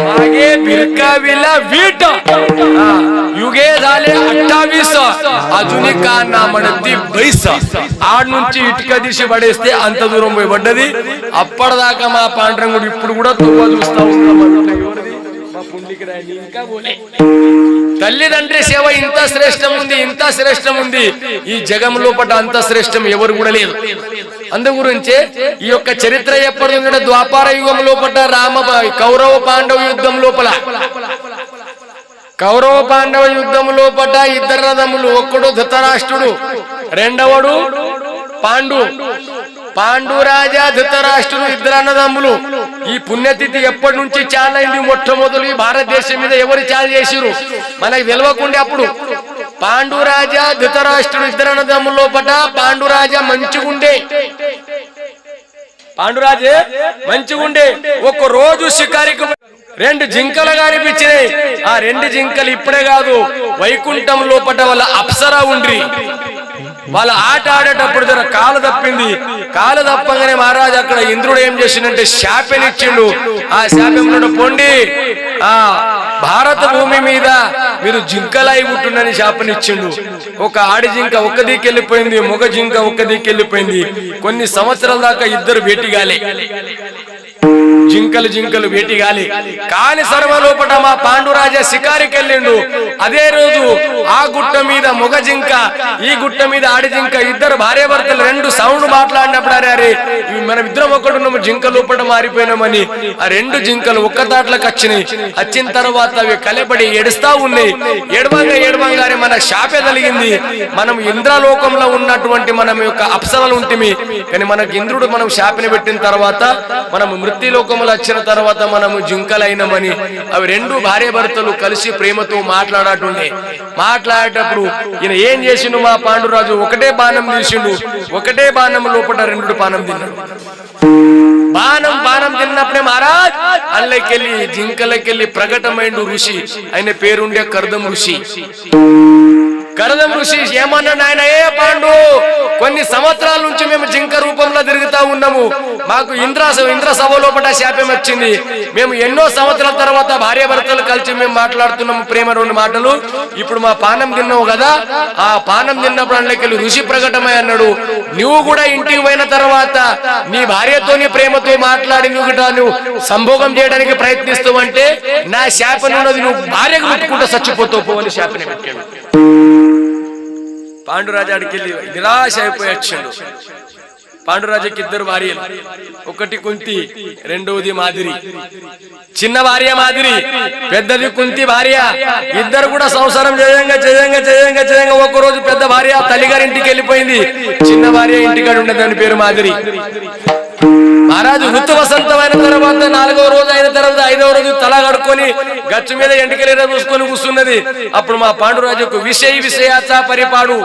मागे भिरकाविला वीट युगे झाले 28 अजूनही का ना म्हणती 22. ఆడ నుంచి ఇటుక దిశ పడేస్తే అంత దూరం పోయి పడ్డది. అప్పటిదాకా మా పాండ్రంగుడు ఇప్పుడు కూడా తువ్వ చూస్తా ఉన్నాం. తల్లిదండ్రి సేవ ఇంత శ్రేష్టం ఉంది, ఇంత శ్రేష్టం ఉంది. ఈ జగం లోపల అంత శ్రేష్టం ఎవరు కూడా లేదు. అందు గురించే ఈ యొక్క చరిత్ర ఎప్పటి ద్వాపార యుగం లోపల కౌరవ పాండవ యుద్ధం లోపల ఇద్దరు రథములు, ఒక్కడు ధృతరాష్ట్రుడు, రెండవడు పాండురాజా ధృతరాష్ట్రుడు, ఇద్దరు అన్నదమ్ములు. ఈ పుణ్యతిథి ఎప్పటి నుంచి చాలా అయింది. మొట్టమొదలు ఈ భారతదేశం మీద ఎవరు చాలా చేసిరు మనకు తెలియకుండా. అప్పుడు పాండురాజా ధృతరాష్ట్రుడు ఇద్దరు అన్నదమ్ముల లోపట పాండురాజా మంచిగుండే ఒక రోజు షికారికి 2 జింకలు కనిపించినాయి. ఆ 2 జింకలు ఇప్పుడే కాదు, వైకుంఠం లోపట వాళ్ళ అప్సరా ఉండ్రి. వాళ్ళ ఆట ఆడేటప్పుడు జర కాలు తప్పింది. కాలు తప్పగానే మహారాజు అక్కడ ఇంద్రుడు ఏం చేసిండంటే శాపనిచ్చిండు. ఆ శాపంలో పొండి ఆ భారత భూమి మీద మీరు జింకలాయి పుట్టుండని శాపనిచ్చిండు. ఒక ఆడి జింక ఒక్క దిక్కెళ్ళిపోయింది, మగ జింక ఒక్క దిక్కెళ్ళిపోయింది. కొన్ని సంవత్సరాల దాకా ఇద్దరు భేటీగాలే. జింకలు వేటిగాలి కాని సర్వలోపట మా పాండురాజా శికారికి వెళ్ళిండు. అదే రోజు ఆ గుట్ట మీద మొగ జింక, ఈ గుట్ట మీద ఆడి జింక, ఇద్దరు భార్యాభర్తలు రెండు సౌండ్ మాట్లాడినప్పుడు అరే మనం ఇద్దరం ఒకడున్నాము, జింక లోపల మారిపోయినామని ఆ రెండు జింకలు ఒక్క దాంట్లోకి వచ్చినాయి. వచ్చిన తర్వాత అవి కలబడి ఏడుస్తా ఉన్నాయి. ఏడవంగానే మన శాపే కలిగింది. మనం ఇంద్రలోకంలో ఉన్నటువంటి మనం యొక్క అప్సరలు ఉంటిమి, కానీ మనకు ఇంద్రుడు మనం శాపని పెట్టిన తర్వాత మనం మృత్యులోకంలో వచ్చిన తర్వాత మనము జింకలైనమని అవి రెండు భార్యాభర్తలు కలిసి ప్రేమతో మాట్లాడేటప్పుడు ఈయన ఏం చేసిండు మా పాండురాజు, ఒకటే బాణం తీసిండు. ఒకటే బాణం లోపల రెండు బాణం తిన్నాడు. బాణం తిన్నప్పుడే మహారాజ్ అల్లకెళ్ళి జింకలకెళ్ళి ప్రకటమైండు ఋషి. ఆయన పేరుండే కర్దం ఋషి. ఏమన్నాడు ఆయన, ఏ పాండు కొన్ని సంవత్సరాల నుంచి మేము జింక రూపంలో తిరుగుతా ఉన్నాము, మాకు ఇంద్ర సభ లోపల శాపం వచ్చింది. మేము ఎన్నో సంవత్సరాల తర్వాత భార్యాభర్తలు కలిసి మేము మాట్లాడుతున్నాము ప్రేమ రెండు మాటలు. ఇప్పుడు మా పానం తిన్నావు కదా, ఆ పానం తిన్నప్పుడు అందులోకెళ్ళి ఋషి ప్రకటమై అన్నాడు, నువ్వు కూడా ఇంటికి పోయిన తర్వాత నీ భార్యతోని ప్రేమతో మాట్లాడి నువ్వు సంభోగం చేయడానికి ప్రయత్నిస్తావు అంటే నా శాపం ఉన్నది, నువ్వు భార్యకు ముట్టుకుంటూ చచ్చిపోతావు పోవని శాపని పెట్టాడు. పాండురాజాడికి వెళ్ళి నిరాశ అయిపోయి వచ్చిండు. పాండురాజుకి ఇద్దరు భార్యలు, ఒకటి కుంతి, రెండవది మాదిరి. చిన్న భార్య మాదిరి, పెద్దది కుంతి భార్య. ఇద్దరు కూడా సంసారం చేయంగా ఒక రోజు పెద్ద భార్య తల్లిగారి ఇంటికి వెళ్ళిపోయింది, చిన్న భార్య ఇంటికాడ ఉండే దాని పేరు మాదిరి. మహారాజు ఋతు వసంతమైన తర్వాత 4వ రోజు అయిన తర్వాత 5వ రోజు తల కడుక్కొని గచ్చు మీద ఎంటికలేర చూసుకొని కూర్చున్నది. అప్పుడు మా పాండురాజుకు విషయాచ పరిపాడు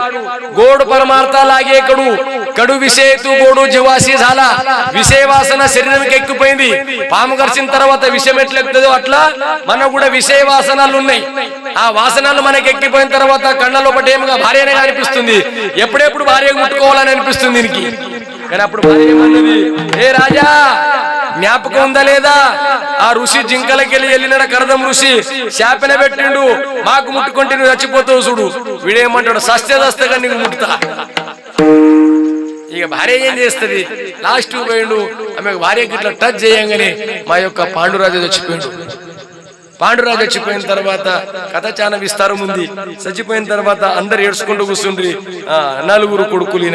గోడు పరమార్థ లాగే కడు విషయతు గోడు జీవాసి झाला. విషయ వాసన శరీరంకి ఎక్కిపోయింది. పాము గర్చిన తర్వాత విషయం ఎట్లా ఎక్కుతుందో అట్లా మనకు కూడా విషయ వాసనలు ఉన్నాయి. ఆ వాసనలు మనకి ఎక్కిపోయిన తర్వాత కళ్ళలోపట ఏమగా భార్యనే అనిపిస్తుంది, ఎప్పుడెప్పుడు భార్యకు ముట్టుకోవాలని అనిపిస్తుంది దీనికి. కానీ అప్పుడు భార్య ఏమన్నది, ఏ రాజా జ్ఞాపకం ఉందా లేదా, ఆ ఋషి జింకలకెళ్ళి వెళ్ళినాడు కరదం ఋషి, శాపన పెట్టిండు, మాకు ముట్టుకుంటే నువ్వు చచ్చిపోతావు చూడు. వీడేమంటాడు, సస్యదస్తగా నీకు ముట్టుతా. ఇక భార్య ఏం చేస్తుంది, లాస్ట్ పోయిండు. ఆమె భార్యకి ఇట్లా టచ్ చేయంగానే మా యొక్క పాండురాజు చచ్చిపోయిండు. పాండురాజు చచ్చిపోయిన తర్వాత కథ చాలా విస్తారం ఉంది. చచ్చిపోయిన తర్వాత అందరు ఏడ్చుకుంటూ కూర్చుండ్రి. 4 కొడుకులు,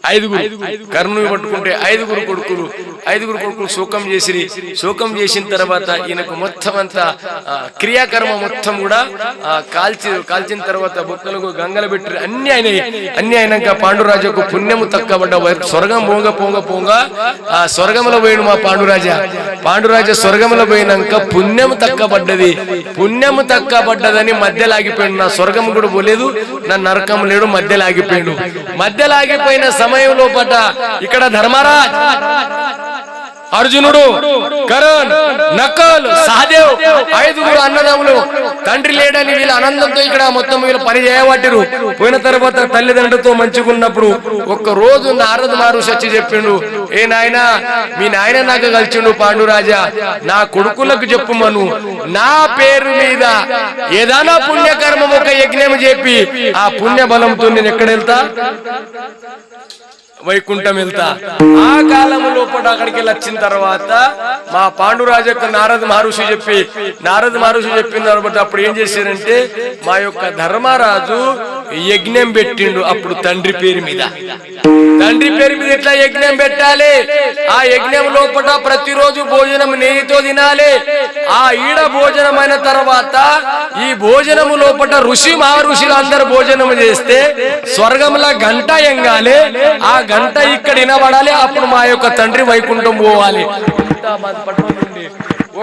5 కర్ణుని పట్టుకుంటే 5 కొడుకులు శోకం చేసిరి. శోకం చేసిన తర్వాత ఈయనకు మొత్తం అంతా క్రియాకర్మ మొత్తం కూడా కాల్చిన తర్వాత బొక్కలకు గంగలు పెట్టి అన్ని అయినాక పాండురాజుకు పుణ్యము తక్కబడ్డ. స్వర్గం పోంగ ఆ స్వర్గంలో పోయిన మా పాండురాజా స్వర్గంలో పోయినాక పుణ్యము తక్కబడ్డది. పుణ్యము తక్కబడ్డదని మధ్యలో ఆగిపోయాడు. నా స్వర్గం కూడా పోలేదు, నా నరకం లేడు, మధ్యలో ఆగిపోయిన సమయంలో పట ఇక్కడ ధర్మరాజ్, అర్జునుడు, కరణ్, నకల్, సహదేవ్ 5 అన్నదమ్ములు. తండ్రి లేడని వీళ్ళ ఆనందంతో ఇక్కడ మొత్తం వీళ్ళు పని చేయబట్టిరు. పోయిన తర్వాత తల్లిదండ్రులతో మంచిగున్నప్పుడు ఒక్క రోజు నారద మహర్షి వచ్చి చెప్పిండు, ఏ నాయనా మీ నాయన నాకు కలిసిండు పాండురాజా, నా కొడుకులకు చెప్పుమను, నా పేరు మీద ఏదైనా పుణ్యకర్మం ఒక యజ్ఞం చెప్పి ఆ పుణ్య బలంతో నేను ఎక్కడ వెళ్తా, వైకుంఠం వెళ్తా. ఆ కాలము లోపల అక్కడికి వచ్చిన తర్వాత మా పాండురాజుకు నారద మహర్షి చెప్పిన తర్వాత అప్పుడు ఏం చేశారంటే మా యొక్క ధర్మరాజు యజ్ఞం పెట్టిండు. అప్పుడు తండ్రి పేరు మీద ఎట్లా యజ్ఞం పెట్టాలి, ఆ యజ్ఞం లోపల ప్రతిరోజు భోజనం నెయ్యితో తినాలి. ఆ ఈడ భోజనం అయిన తర్వాత ఈ భోజనము లోపల మహర్షులు అందరు భోజనం చేస్తే స్వర్గంలో గంట ఎంగాలి, ఆ గంట ఇక్కడ వినబడాలి. అప్పుడు మా యొక్క తండ్రి వైకుంఠం పోవాలి.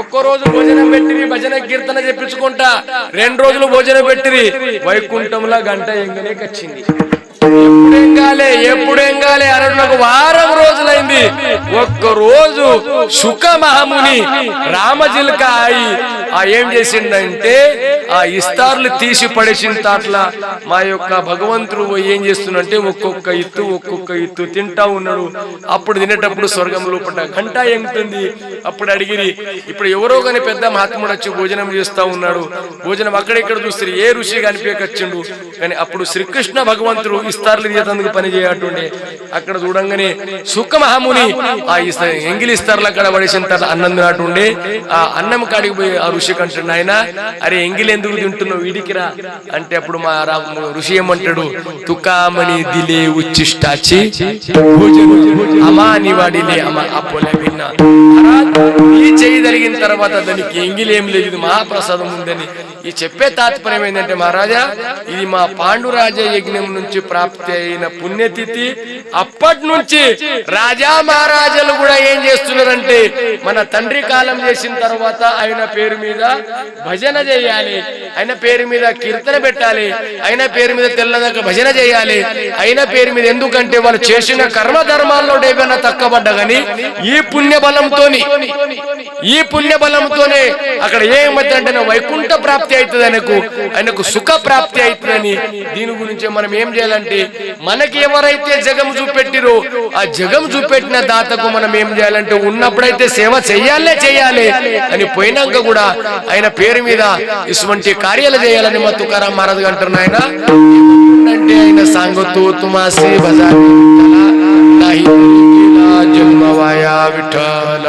ఒక్కరోజు భోజనం పెట్టిరి, భజన కీర్తన చెప్పించుకుంటా. 2 రోజులు భోజనం పెట్టిరి, వైకుంఠంలో గంట ఎంగనే కచ్చింది. ఎప్పుడు ఎంగాలి అన్నాడు. నాకు వారం రోజులైంది. ఒక్కరోజు శుక మహాముని రామజిల్క ఏం చేసిండంటే ఆ ఇస్తార్లు తీసి పడేసిన తాట్ల మా యొక్క భగవంతుడు ఏం చేస్తున్నంటే ఒక్కొక్క ఇత్తు తింటా ఉన్నాడు. అప్పుడు తినేటప్పుడు స్వర్గం లోపల గంట ఎంగుతుంది. అప్పుడు అడిగిరి, ఇప్పుడు ఎవరో కానీ పెద్ద మహాత్ముడు వచ్చి భోజనం చేస్తా ఉన్నాడు. భోజనం అక్కడెక్కడ చూస్తారు, ఏ ఋషి కనిపించచ్చిండు. కానీ అప్పుడు శ్రీకృష్ణ భగవంతుడు ఇస్తార్లు తీసేందుకు పని చేయటుండే. అక్కడ చూడంగానే సుఖ మహాముని ఆ ఎంగిలి ఇస్తార్లు అక్కడ పడేసిన తర్వాత అన్నం తినటుండే. ఆ అన్నం కాడికి పోయి ఆ ఋషి కంటున్నాడు, ఆయన అరే ఎంగిలి ఎందుకు తింటున్నావు ఇడికిరా అంటే, అప్పుడు మా ఋషి ఏమంటాడు, తుకామణి దిలే ఉచ్చిష్టాచి అమాని వాడిలే అపోలే విన్నా. ఈ చేయి జరిగిన తర్వాత దానికి ఎంగిలేం లేదు, మహాప్రసాదం ఉందని. ఈ చెప్పే తాత్పర్యం ఏంటంటే, మహారాజా ఇది మా పాండురాజ యజ్ఞం నుంచి ప్రాప్తి అయిన పుణ్యతిథి. అప్పటి నుంచి రాజా మహారాజాలు కూడా ఏం చేస్తున్నారంటే, మన తండ్రి కాలం చేసిన తర్వాత ఆయన పేరు మీద భజన చేయాలి, ఆయన పేరు మీద కీర్తన పెట్టాలి, ఆయన పేరు మీద తెల్లదాకా భజన చేయాలి. ఆయన పేరు మీద ఎందుకంటే వాళ్ళు చేసిన కర్మ ధర్మాల్లో ఏమైనా తక్కబడ్డా గాని ఈ పుణ్య బలంతోనే అక్కడ ఏమైందంటే వైకుంఠ ప్రాప్తి అవుతుంది, ఆయనకు సుఖ ప్రాప్తి అవుతుందని. దీని గురించి మనం ఏం చేయాలంటే, మనకి ఎవరైతే జగం చూపెట్టిరో ఆ జగం చూపెట్టిన దాతకు మనం ఏం చేయాలంటే, ఉన్నప్పుడైతే సేవ చెయ్యాలి అని పోయినాక కూడా ఆయన పేరు మీద ఇటువంటి కార్యాలు చేయాలని మా తుకారాం మహారాజ్ అంటున్నా. ఆయన అంటే ఆయన సాంగతో తుమాసి బజారి జన్మవాయా విఠల.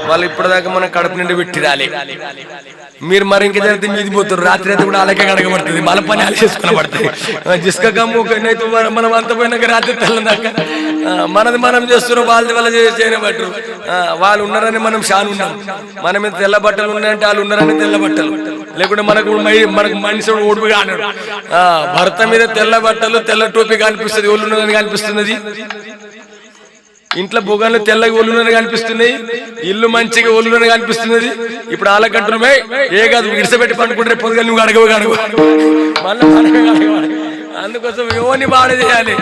వాళ్ళు ఇప్పటిదాకా మనం కడుపు నిండి పెట్టి రాలి. మీరు మరి ఇంక జరిగితే మీది పోతారు. రాత్రి అయితే కూడా అలాగే కడగబడుతుంది, మళ్ళీ పని అలా చేసుకుని పడుతుంది. జిస్కమ్ము మనం అంత పోయినాక రాత్రి తెల్లదాకా మనది మనం చేస్తున్నాం, వాళ్ళది వాళ్ళ చేయని బట్టరు. వాళ్ళు ఉన్నారని మనం షాన్ ఉన్నాం. మన మీద తెల్ల బట్టలు ఉన్నాయంటే వాళ్ళు ఉన్నారని తెల్ల బట్టలు, లేకుంటే మనకు మనిషి ఓడిపోయి అన్నాడు. భర్త మీద తెల్ల బట్టలు తెల్ల టోపీ కనిపిస్తుంది, ఒళ్ళు ఉన్నదని కనిపిస్తున్నది. ఇంట్లో బొగన్లు తెల్లగా ఒళ్ళునని కనిపిస్తున్నాయి, ఇల్లు మంచిగా ఒళ్ళునని కనిపిస్తున్నది. ఇప్పుడు ఆలకట్టులు ఏ కాదు ఇడిసపెట్టి పండుకుంటే పొద్దుగా నువ్వు అడగవు మళ్ళీ అందుకోసం యోని బాడ చేయాలి.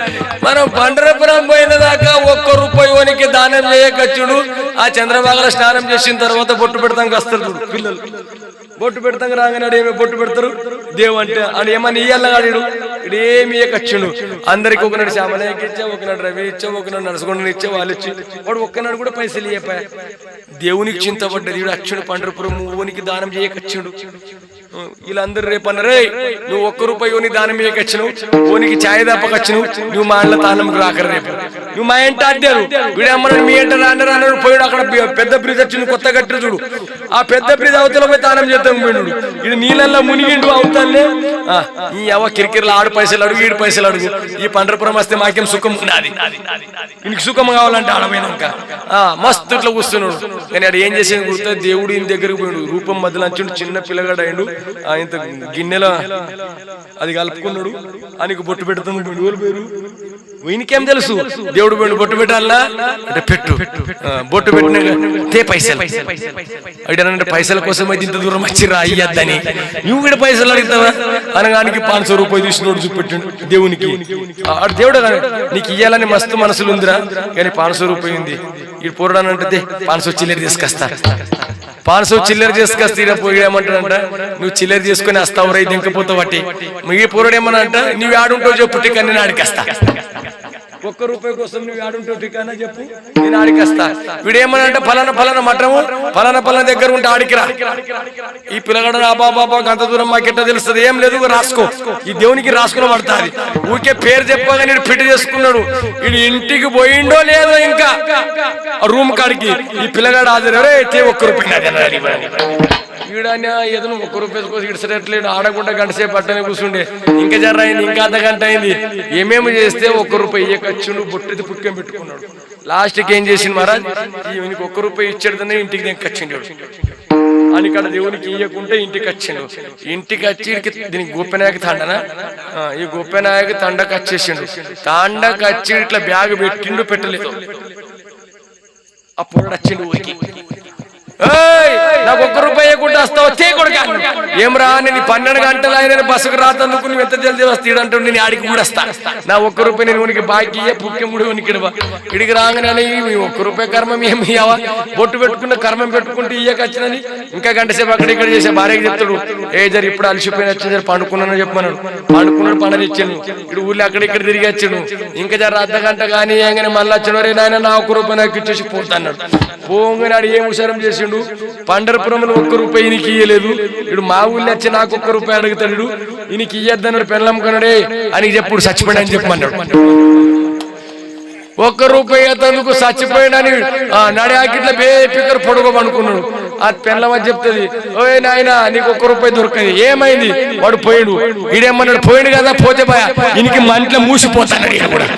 మనం పండరపురం పోయిన దాకా ₹1 యోనికి దానం చేయకచ్చుడు. ఆ చంద్రబాగలో స్నానం చేసిన తర్వాత బొట్టు పెడతాం వస్తారు పిల్లలు. బొట్టు పెడతాం రాగానే ఏమి బొట్టు పెడతారు, దేవు అంటే అని ఏమని ఇయ్యాలగాడు. ఇక్కడ ఏమి ఇయ్యకచ్చుడు. అందరికి ఒకనాడు శ్యామలయ్యకి ఇచ్చా, ఒకనాడు రవి ఇచ్చా, ఒకనాడు నరసగొండని ఇచ్చా, వాళ్ళు ఇచ్చి వాడు ఒక్కనాడు కూడా పైసలు ఇయ్యపా. దేవునికి చింతపడ్డది వీడు అచ్చుడు పండరపురం ఊనికి దానం చేయకచ్చుడు. వీళ్ళందరూ రేపు అన్నారే నువ్వు ₹1 యోని దానం చేయకచ్చును, ఓనికి ఛాయ్ తప్పకచ్చును, నువ్వు మా ఇంట్లో తానంకు రాకరు, రేపు నువ్వు మా ఇంట అడ్డారు వీడు అమ్మను మీ ఇంట రాను పోయాడు. అక్కడ పెద్ద బ్రిడ్జ్ వచ్చింది కొత్త కట్టు చూడు, ఆ పెద్ద బ్రిడ్జ్ అవతల పోయి తానం చేద్దాం పోయినాడు. ఇది నీళ్ళల్లో మునిగిండు అవుతానే. ఈ అవ్వ కిరికిరిలో ఆడు పైసలు అడుగు, ఈడు పైసలు అడుగు. ఈ పండరపురం వస్తే మాకేం సుఖం ఉన్నది, ఇంక సుఖం కావాలంటే ఆడపోయినాక మస్తు ఇట్లా కూర్చున్నాడు. కానీ ఆడు ఏం చేసేది గుర్తు, దేవుడు ఈయన దగ్గరకు పోయాడు. రూపం మధ్యలో అంచుండు, చిన్న పిల్లగాడు అయ్యాడు. ఇంత గిన్నెలో అది కలుపుకున్నాడు, ఆయనకు బొట్టు పెడుతుంది. పేరు ఈయనకేం తెలుసు దేవుడు పోయాడు బొట్టు పెట్టాలా అంటే పెట్టు, బొట్టు పెట్టిన పైసలు అడిగానంటే పైసల కోసం అయితే ఇంత దూరం వచ్చిరా అయ్యద్దని నువ్వు కూడా పైసలు అడుగుతావా అనగానికి ₹500 తీసుకున్నాడు చూపెట్టిండు దేవునికి. దేవుడు నీకు ఇయ్యాలని మస్తు మనసులు ఉందిరా, కానీ ₹500 ఉంది. ఇటు పోరాడానంటే 500 చిల్లర తీసుకొస్తా, 500 చిల్లర చేసుకొస్తా. పోయామంటాడంట నువ్వు చిల్లర చేసుకుని వస్తావు రైతు ఇంకపోతావు బట్టి. ఈ పోరాడు ఏమన్నా అంట నువ్వు ఆడుంటావు చెప్పుటి కానీ నేను ఆడికేస్తా. ఒక్క రూపాయి కోసం నువ్వు ఆడుంటావు ఠికానా చెప్పు, నేను ఆడికి వస్తా. వీడేమన్నా అంటే ఫలానా మఠము ఫలానా దగ్గర ఉంటే ఆడికిరా. ఈ పిల్లగాడు బాబా అంత దూరం మాకెట్ట తెలుస్తుంది, ఏం లేదు రాసుకో, ఈ దేవునికి రాసుకుని పడతాది. ఊరికే పేరు చెప్పగా నేను ఫిట్ చేసుకున్నాడు. వీడు ఇంటికి పోయిండో లేదో ఇంకా రూమ్ కాడికి ఈ పిల్లగాడు హాజరే ఒక్క రూపాయి వీడని ఏదైనా ఒక్క రూపాయి కోసం ఇడిసట్లేదు. ఆడకుండా గంట సేపు అట్టనే కూర్చుండే. ఇంకా జర అయింది, ఇంకా అర్ధ గంట అయింది. ఏమేమి చేస్తే ఒక్క రూపాయి ఇయ్యకొచ్చుండు, బొట్టెది పుట్టుకొని పెట్టుకున్నాడు. లాస్ట్కి ఏం చేసింది మహారాజ్, ఈయనకి ఒక్క రూపాయి ఇచ్చేదనే ఇంటికి దింకొచ్చిండు అని. ఇక్కడ దేవునికి ఇయ్యకుంటే ఇంటికి వచ్చిండు. ఇంటికి వచ్చి దీనికి గోపెనాయక తండనా, ఈ గోపెనాయక తండకు వచ్చేసిండు. తండకు వచ్చి ఇట్లా బ్యాగ్ పెట్టిండు, పెట్టలేదు. అప్పుడు వచ్చిండు ఊరికి. నాకు ఒక్క రూపాయి ఇవ్వకుండా వస్తావు వచ్చే కొడుక, ఏం రా నేను 12 గంటలు ఆయన బస్సుకు రాతందుకు నువ్వు ఎంత జల్దీ వస్తాడు, నేను ఆడికి కూడా వస్తా. నా ఒక్క రూపాయి నేను ఉనికి బాకీ పుక్కెముడు ఉనికిడవా. ఇడికి రాగానే ఒక్క రూపాయి కర్మం ఏమి ఇవ్వవా, బొట్టు పెట్టుకున్న కర్మం పెట్టుకుంటే ఇయ్యకొచ్చినని ఇంకా గంట సేపు అక్కడ ఇక్కడ చేసే భార్యకి చెప్తాడు. ఏ జరి ఇప్పుడు అలసిపోయిన వచ్చి పండుకున్నాను చెప్పమన్నాడు. పండుకున్నాడు, పండని ఇచ్చాను. ఇప్పుడు ఊళ్ళో అక్కడ ఇక్కడ తిరిగి వచ్చాను. ఇంకా జర అర్ధ గంట కానీ ఏగానే మళ్ళీ వచ్చిన వరే నాయన నా ఒక్క రూపాయి నాకు ఇచ్చేసి పోతాన్నాడు. పోగానే ఏం హుషారం చేసిండు, పండరపురంలో ఒక్క రూపాయి ఈయనకి ఇయ్యలేదు. ఇడు మా ఊళ్ళో వచ్చి నాకు ఒక్క రూపాయి అడుగుతాడు. ఈయనకి ఇయ్యద్దన్నాడు, పెళ్ళం కొనడే అని చెప్పుడు చచ్చిపోయాడు అని చెప్పమన్నాడు. ఒక్క రూపాయి అతనుకు చచ్చిపోయాడని నడి ఆకిట్ల బేపికర్ పొడుకోమనుకున్నాడు. ఆ పెళ్ళం అని చెప్తుంది, ఓయ్ నాయన నీకు ఒక్క రూపాయి దొరకదు, ఏమైంది? వాడు పోయాడు. ఈడేమన్నాడు, పోయాడు కదా పోతే పోయా ఈయనకి మంటలో మూసిపోతాడు. ఈయన కూడా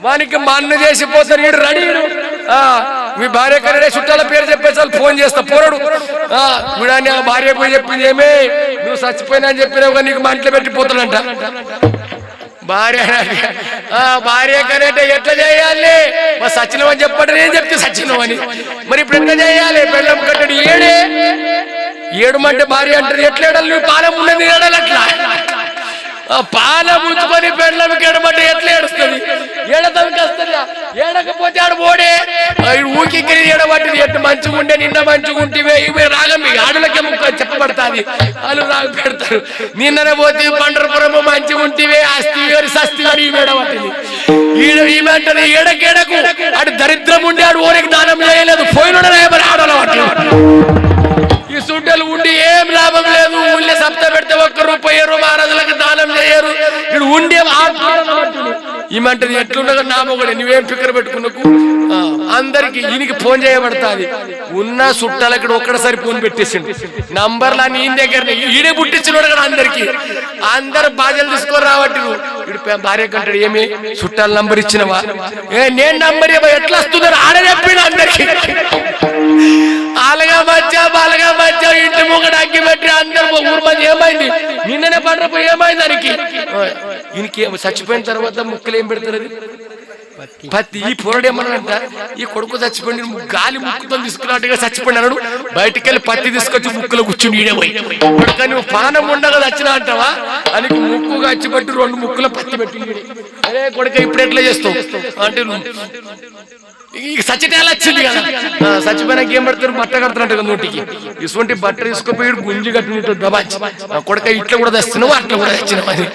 వానికి మన్న చేసిపోతాడు. ఈడు రెడీ, మీ భార్య కరే చుట్టాల పేరు చెప్పేసారి ఫోన్ చేస్తా పోరాడు. వీడాన్ని ఆ భార్య పోయి చెప్పింది, ఏమే నువ్వు చచ్చిపోయినా అని చెప్పినావు నీకు మంటలో పెట్టిపోతాడంట. భార్య కరేట ఎట్లా చేయాలి, మా సచ్చినం అని చెప్పండి, నేను చెప్తే సచ్చినం అని. మరి ఇప్పుడు ఎట్లా చేయాలి? పెళ్ళం కట్టడు ఏడుమంటే భార్య అంటారు, ఎట్లా ఏడాలి? నువ్వు పాలం ఉన్నది ఏడాలి. అట్లా పాల ముంచుకొని పెళ్ళంకి ఎడమంటే ఎట్లా ఏడుస్తుంది? ఏడతానికి వస్తుందా? ఏడకపోతే ఆడు పోడే ఊకి ఏడబట్టింది. ఎట్టు మంచిగా ఉండే నిన్న మంచిగా ఉంటే ఇవి రాగం ఆడులకే ముక్క చెప్పబడతాది. వాళ్ళు రాగ పెడతారు. నిన్ననే పోతే పండరపురము మంచిగా ఉంటే అస్తి సస్తి అని ఏడబట్టింది. ఈమె అంటారు ఏడకేడకు అటు దరిద్రం ఉండి ఆడు ఓరికి దానం చేయలేదు, పోయిన ఆడలవాటి. ఈ సుడ్డలు ఉండి ఏం లాభం లేదు. ఊళ్ళో సప్త పెడితే ఒక్క రూపాయి మహారాజులకు దానం చేయరు. ఇక్కడ ఉండే ఈమంటది ఎట్లుండగా నా మొగడే నువ్వేం ఫికర్ పెట్టుకున్నకు అందరికి ఈయనకి ఫోన్ చేయబడతాది. ఉన్న చుట్టాలు ఇక్కడ ఒక్కడసారి ఫోన్ పెట్టేసిండు. నంబర్లు అన్ని ఈయన దగ్గర ఈడే పుట్టించినోడు కదా అందరికి. అందరు బాధ్యతలు తీసుకొని రావట్టి భార్య కంటాడు, ఏమి చుట్టాల నంబర్ ఇచ్చినవా? నేను నంబర్ ఎట్లా వస్తున్నారు ఆడ చెప్పిండు అందరికి. ఆలగా మధ్య ఇంటి ముంగడ అగ్గి పెట్టి అందరు ఊరు మంది ఏమైంది నిన్ననే పండ్రపోయి ఏమైంది దానికి. ఈయనకి చచ్చిపోయిన తర్వాత ముక్కలు ఏం పెడతారు? అది పత్తి. ఈ పొరడు ఏమన్నాడంట, ఈ కొడుకు చచ్చిపోయి గాలి ముక్కుతో తీసుకున్నట్టుగా చచ్చిపోయి అన్నాడు. బయటికి వెళ్ళి పత్తి తీసుకొచ్చి ముక్కులో కూర్చుని ఈడే పోయి కొడుక నువ్వు పానం ఉండగా చచ్చినా అంటావా అని ముక్కుగా వచ్చిపెట్టి 2 ముక్కుల పత్తి పెట్టి, అరే కొడుక ఇప్పుడు ఎట్లా చేస్తావు అంటే సచ్చిటేలా వచ్చింది కదా. చచ్చిపోయినాక ఏం పెడతారు? బట్ట కడుతున్నట్టు కదా నోటికి. ఇటువంటి బట్ట తీసుకుపోయి గుంజి కట్టినట్టు దబాచి కొడుక ఇట్లా కూడా తెస్తున్నావు అట్లా కూడా తెచ్చినావు అని.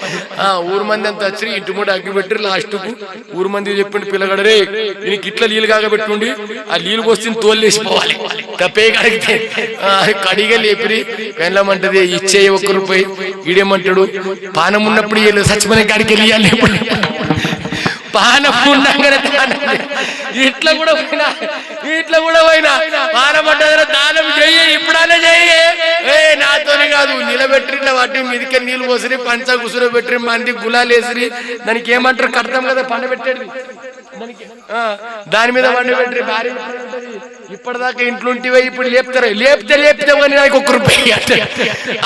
ఊరు మంది అంతా వచ్చి ఇంటి మూడు అగ్గి పెట్టి లాస్ట్ కు ఊరు మంది చెప్పిండు, పిల్లగడరే దీనికి ఇట్లా నీళ్ళు కాగబెట్టుండి ఆ నీళ్ళు పోస్తే తోలు వేసిపోవాలి తప్పే కడిగితే కడిగా లేపిరి వెళ్ళమంటది ఇచ్చే ఒక్క రూపాయి. ఈడేమంటాడు, పానం ఉన్నప్పుడు వీళ్ళు చచ్చిపోయిన కాడికి వెళ్ళాలి, పానం ఉండగానే ఇట్లా కూడా పోయినా పానమంటే దానం చెయ్యి, ఇప్పుడనే చెయ్యి. నాతోనే కాదు నిలబెట్టి ఇట్లా వాటి మీదికే నీళ్ళు పోసిరి పంచ కుసురు పెట్టి మంది గులాలు వేసిరి. దానికి ఏమంటారు కడతాం కదా పండ పెట్టేది, దాని మీద వండి పెట్టి భార్య ఇప్పటిదాకా ఇంట్లో ఉంటివే ఇప్పుడు లేపితే కానీ నాకు ఒక్క రూపాయి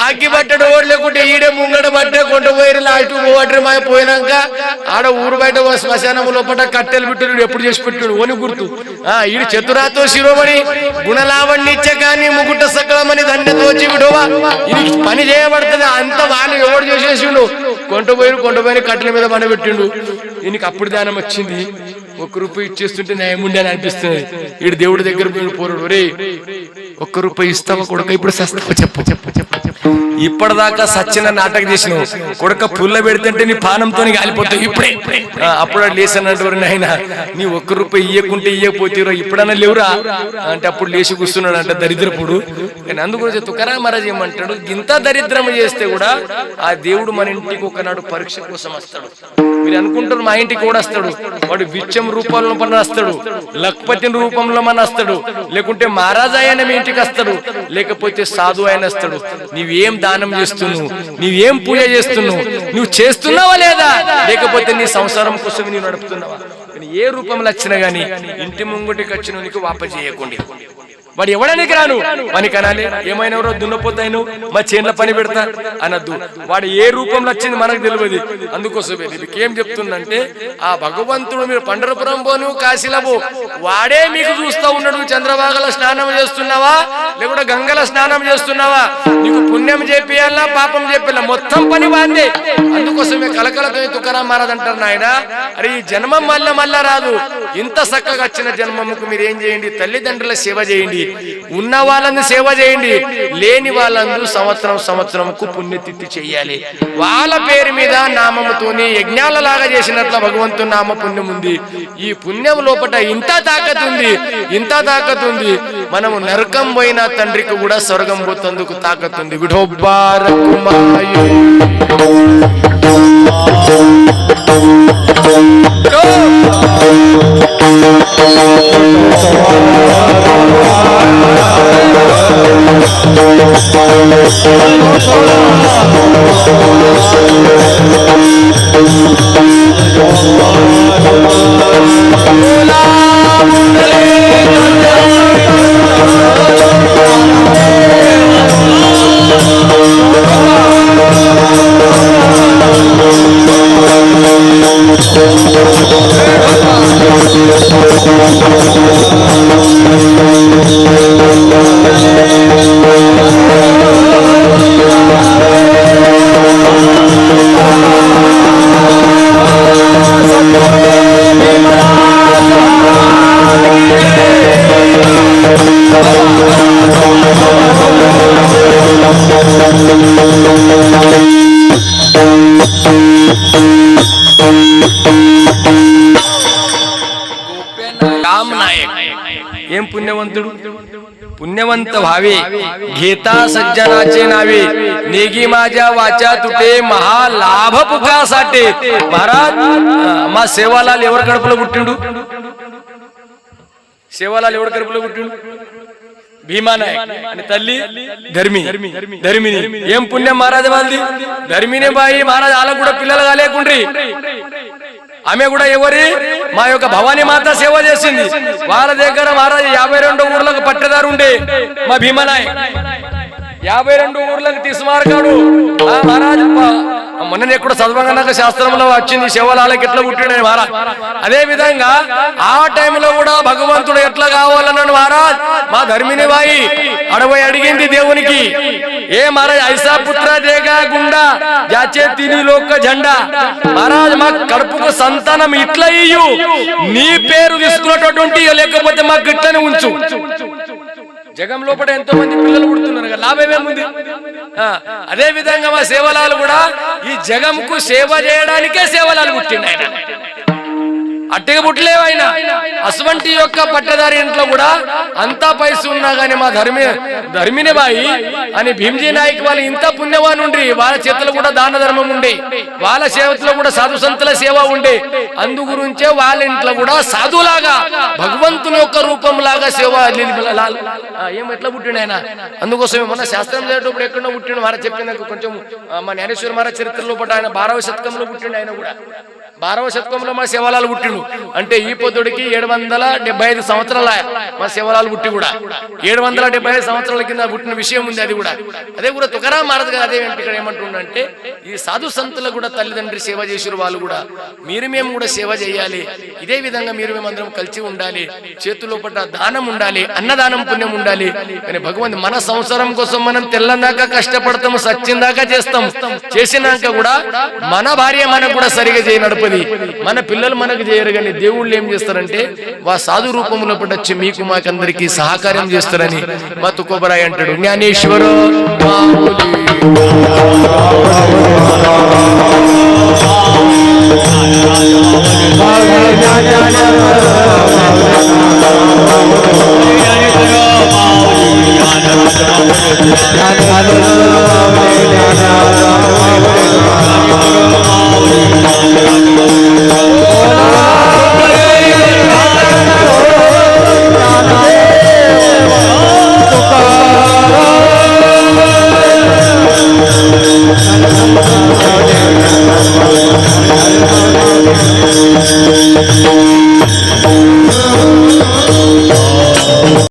అగ్గి పట్టడు ఓడి లేకుంటే ఈడే ముంగడ పట్టే కొండ పోయి లాస్ట్ పోవట్రి మా పోయినాక ఆడ ఊరు బయట శ్మశానం లోపల కట్టెలు బిట్టలు ఎప్పుడు చేసి పెట్టాడు ఓని గుర్తు. ఈడు చతురాతో శిరోమణి గుణలావణ్ణిచ్చే కానీ ముకుట సకలమని ధన్యతోచి విడవా ఇది పని చేయబడుతుంది. అంత వాళ్ళు ఎవడు చేసేసిండు, కొంట పోయిన కట్టెల మీద పండబెట్టిండు. ఈయనకి అప్పుడు ధ్యానం వచ్చింది, ఒక్క రూపాయి ఇచ్చేస్తుంటే న్యాయముండే అని అనిపిస్తుంది. ఈడు దేవుడి దగ్గర పోయి పోరాడు, రే ఒక్క రూపాయి ఇస్తావా కొడుక ఇప్పుడు సస్తావా చెప్పు ఇప్పటిదాకా సచ్చిన నాటకం చేసినావు కొడుక పుల్ల పెడితే నీ పానంతో కాలిపోతావు ఇప్పుడే. అప్పుడు లేసన్నట్టు ఆయన నీ ₹1 ఇయ్యకుంటే ఇయ్యకపోతేరో ఇప్పుడన్నా లేవురా అంటే అప్పుడు లేచి కూర్చున్నాడు అంట దరిద్రపుడు. కానీ అందుగురించి తుకారాం మహారాజ్ ఏమంటాడు, ఇంత దరిద్రం చేస్తే కూడా ఆ దేవుడు మన ఇంటికి ఒకనాడు పరీక్ష కోసం వస్తాడు. మీరు అనుకుంటారు మా ఇంటికి కూడా వస్తాడు, వాడు బిచ్చం రూపంలో మన వస్తాడు, లక్పతి రూపంలో మన వస్తాడు, లేకుంటే మహారాజా ఆయన మీ ఇంటికి వస్తాడు, లేకపోతే సాధు ఆయన వస్తాడు. నీవేం దానం చేస్తున్నావు, నీవేం పూజ చేస్తున్నావు, నువ్వు చేస్తున్నావా లేదా, లేకపోతే నీ సంసారం కోసం నువ్వు నడుపుతున్నావా. ఏ రూపంలో వచ్చినా గానీ ఇంటి ముంగుటికి వచ్చిన నీకు వాప చేయకుండా వాడు ఎవడానికి రాను వానికి అనాలి ఏమైనా ఎవరో దున్నపోతాను మా చేన్ల పని పెడతా అనద్దు. వాడు ఏ రూపంలో వచ్చింది మనకు తెలియదు. అందుకోసమే ఇది ఏం చెప్తుందంటే ఆ భగవంతుడు మీరు పండరపురం పోను కాశీల పో, వాడే మీకు చూస్తూ ఉన్నాడు. చంద్రభాగల స్నానం చేస్తున్నావా లేకుంటే గంగల స్నానం చేస్తున్నావా, నీకు పుణ్యం చేపియాలా పాపం చేపియాలా మొత్తం పని వాందే. అందుకోసమే కలకలతో తుకారాం మహారాజ్ అంటారు, నాయన అరే ఈ జన్మం మళ్ళా రాదు, ఇంత చక్కగా వచ్చిన జన్మముకు మీరు ఏం చేయండి, తల్లిదండ్రుల సేవ చేయండి, ఉన్న వాళ్ళని సేవ చేయండి, లేని వాళ్ళందరూ సంవత్సరంకు పుణ్యతిథి చెయ్యాలి. వాళ్ళ పేరు మీద నామముతోని యజ్ఞాలలాగా చేసినట్ల భగవంతుని నామ పుణ్యం ఉంది. ఈ పుణ్యం లోపల ఇంత తాకత్ ఉంది. మనము నరకం పోయిన తండ్రికి కూడా స్వర్గం పోతందుకు తాకత్ ఉంది. ఏం పుణ్యవంతుడు, पुण्यवंत व्हावे घेता सज्जनाचे नावे नेगी माझ्या वाचा तुटे महालाभ पुकासाठी। महाराज मा सेवालाल एवर गडपलं पुट्टिंडू सेवालाल एवर गडपलं पुट्टिंडू भीमा नायक आणि तल्ली धर्मिनी ఏం పుణ్యం మహారాజ్ వాళ్ళది ధర్మినే బాయి మహారాజ్ ఆల కూడా పిల్లలు కాలేకుండ్రి ఆమె కూడా ఎవరి మా యొక్క భవానీ మాత సేవ చేసింది వాళ్ళ దగ్గర మహారాజ్ 52 ఊర్లకు పట్టేదారు ఉండే మా భీమా నాయక్ 52 ఊర్లకు తీసుమార్గాడు ఆ మహారాజ్ మొన్న ఎక్కడ చదవంగా శాస్త్రంలో వచ్చింది శివలాలకి ఎట్లా పుట్టాడని మహారాజ్ అదే విధంగా ఆ టైంలో కూడా భగవంతుడు ఎట్లా కావాలన్నాడు మహారాజ్ మా ధర్మిని బాయి అడవై అడిగింది దేవునికి ఏ మహారాజ్ ఐసా పుత్ర దేగా గుండా జాచే తిని లోక జెండా మహారాజ్ మా కడుపుకు సంతానం ఇట్లా ఇయ్యు నీ పేరు తీసుకున్నటువంటి లేకపోతే మా గిట్లనే ఉంచు జగం లోపల ఎంతో మంది పిల్లలు పుడుతున్నారు కదా లాభమేముంది అదే విధంగా మా సేవలాలు కూడా ఈ జగంకు సేవ చేయడానికే సేవలాలు పుట్టిండు ఆయన అట్టగా పుట్టలేవు ఆయన అటువంటి యొక్క పట్టదారి ఇంట్లో కూడా అంతా పైసు ఉన్నా గానీ మా ధర్మిని బాయి అని భీమ్జీ నాయక్ వాళ్ళు ఇంత పుణ్యవాన్ ఉండ్రి వాళ్ళ చేతులు కూడా దాన ధర్మం ఉండే వాళ్ళ సేవలో కూడా సాధు సంతుల సేవ ఉండే అందు గురించే వాళ్ళ ఇంట్లో కూడా సాధులాగా భగవంతుని యొక్క రూపం లాగా సేవ ఏం ఎట్లా పుట్టిండు ఆయన అందుకోసమే మొన్న శాస్త్రం చదివేటప్పుడు ఎక్కడో పుట్టిండు మహారాజ్ చెప్పింది కొంచెం మా జ్ఞానేశ్వర మహారాజ్ చరిత్రలో పట్ల ఆయన 12వ శతకంలో పుట్టిండు ఆయన కూడా 12వ శతకంలో మా శివలాలు పుట్టిండు అంటే ఈ పొద్దుడికి 775 సంవత్సరాల మా శివలాలు పుట్టి కూడా 775 సంవత్సరాల కింద పుట్టిన విషయం ఉంది అది కూడా అదే కూడా తుకారాం మహారాజ్ గారు అదే ఇక్కడ ఏమంటుండంటే ఈ సాధు సంతులు కూడా తల్లిదండ్రి సేవ చేసిరు వాళ్ళు కూడా మీరు మేము కూడా సేవ చేయాలి ఇదే విధంగా మీరు మేమందరం కలిసి ఉండాలి చేతుల్లో పట్ల దానం ఉండాలి అన్నదానం పుణ్యం ఉండాలి కానీ భగవంతు మన సంసారం కోసం మనం తెల్లందాకా కష్టపడతాము సచ్చిందాకా చేస్తాం చేసినాక కూడా మన భార్య మనకు కూడా సరిగా చేయనడు గడపది. మన పిల్లలు మనకు చేయరు, కానీ దేవుళ్ళు ఏం చేస్తారంటే వా సాధు రూపంలో పడొచ్చి మీకు మాకందరికి సహకారం చేస్తారని మా తుకోబరాయ్ అంటాడు. జ్ఞానేశ్వర మామూలి జ్ఞాన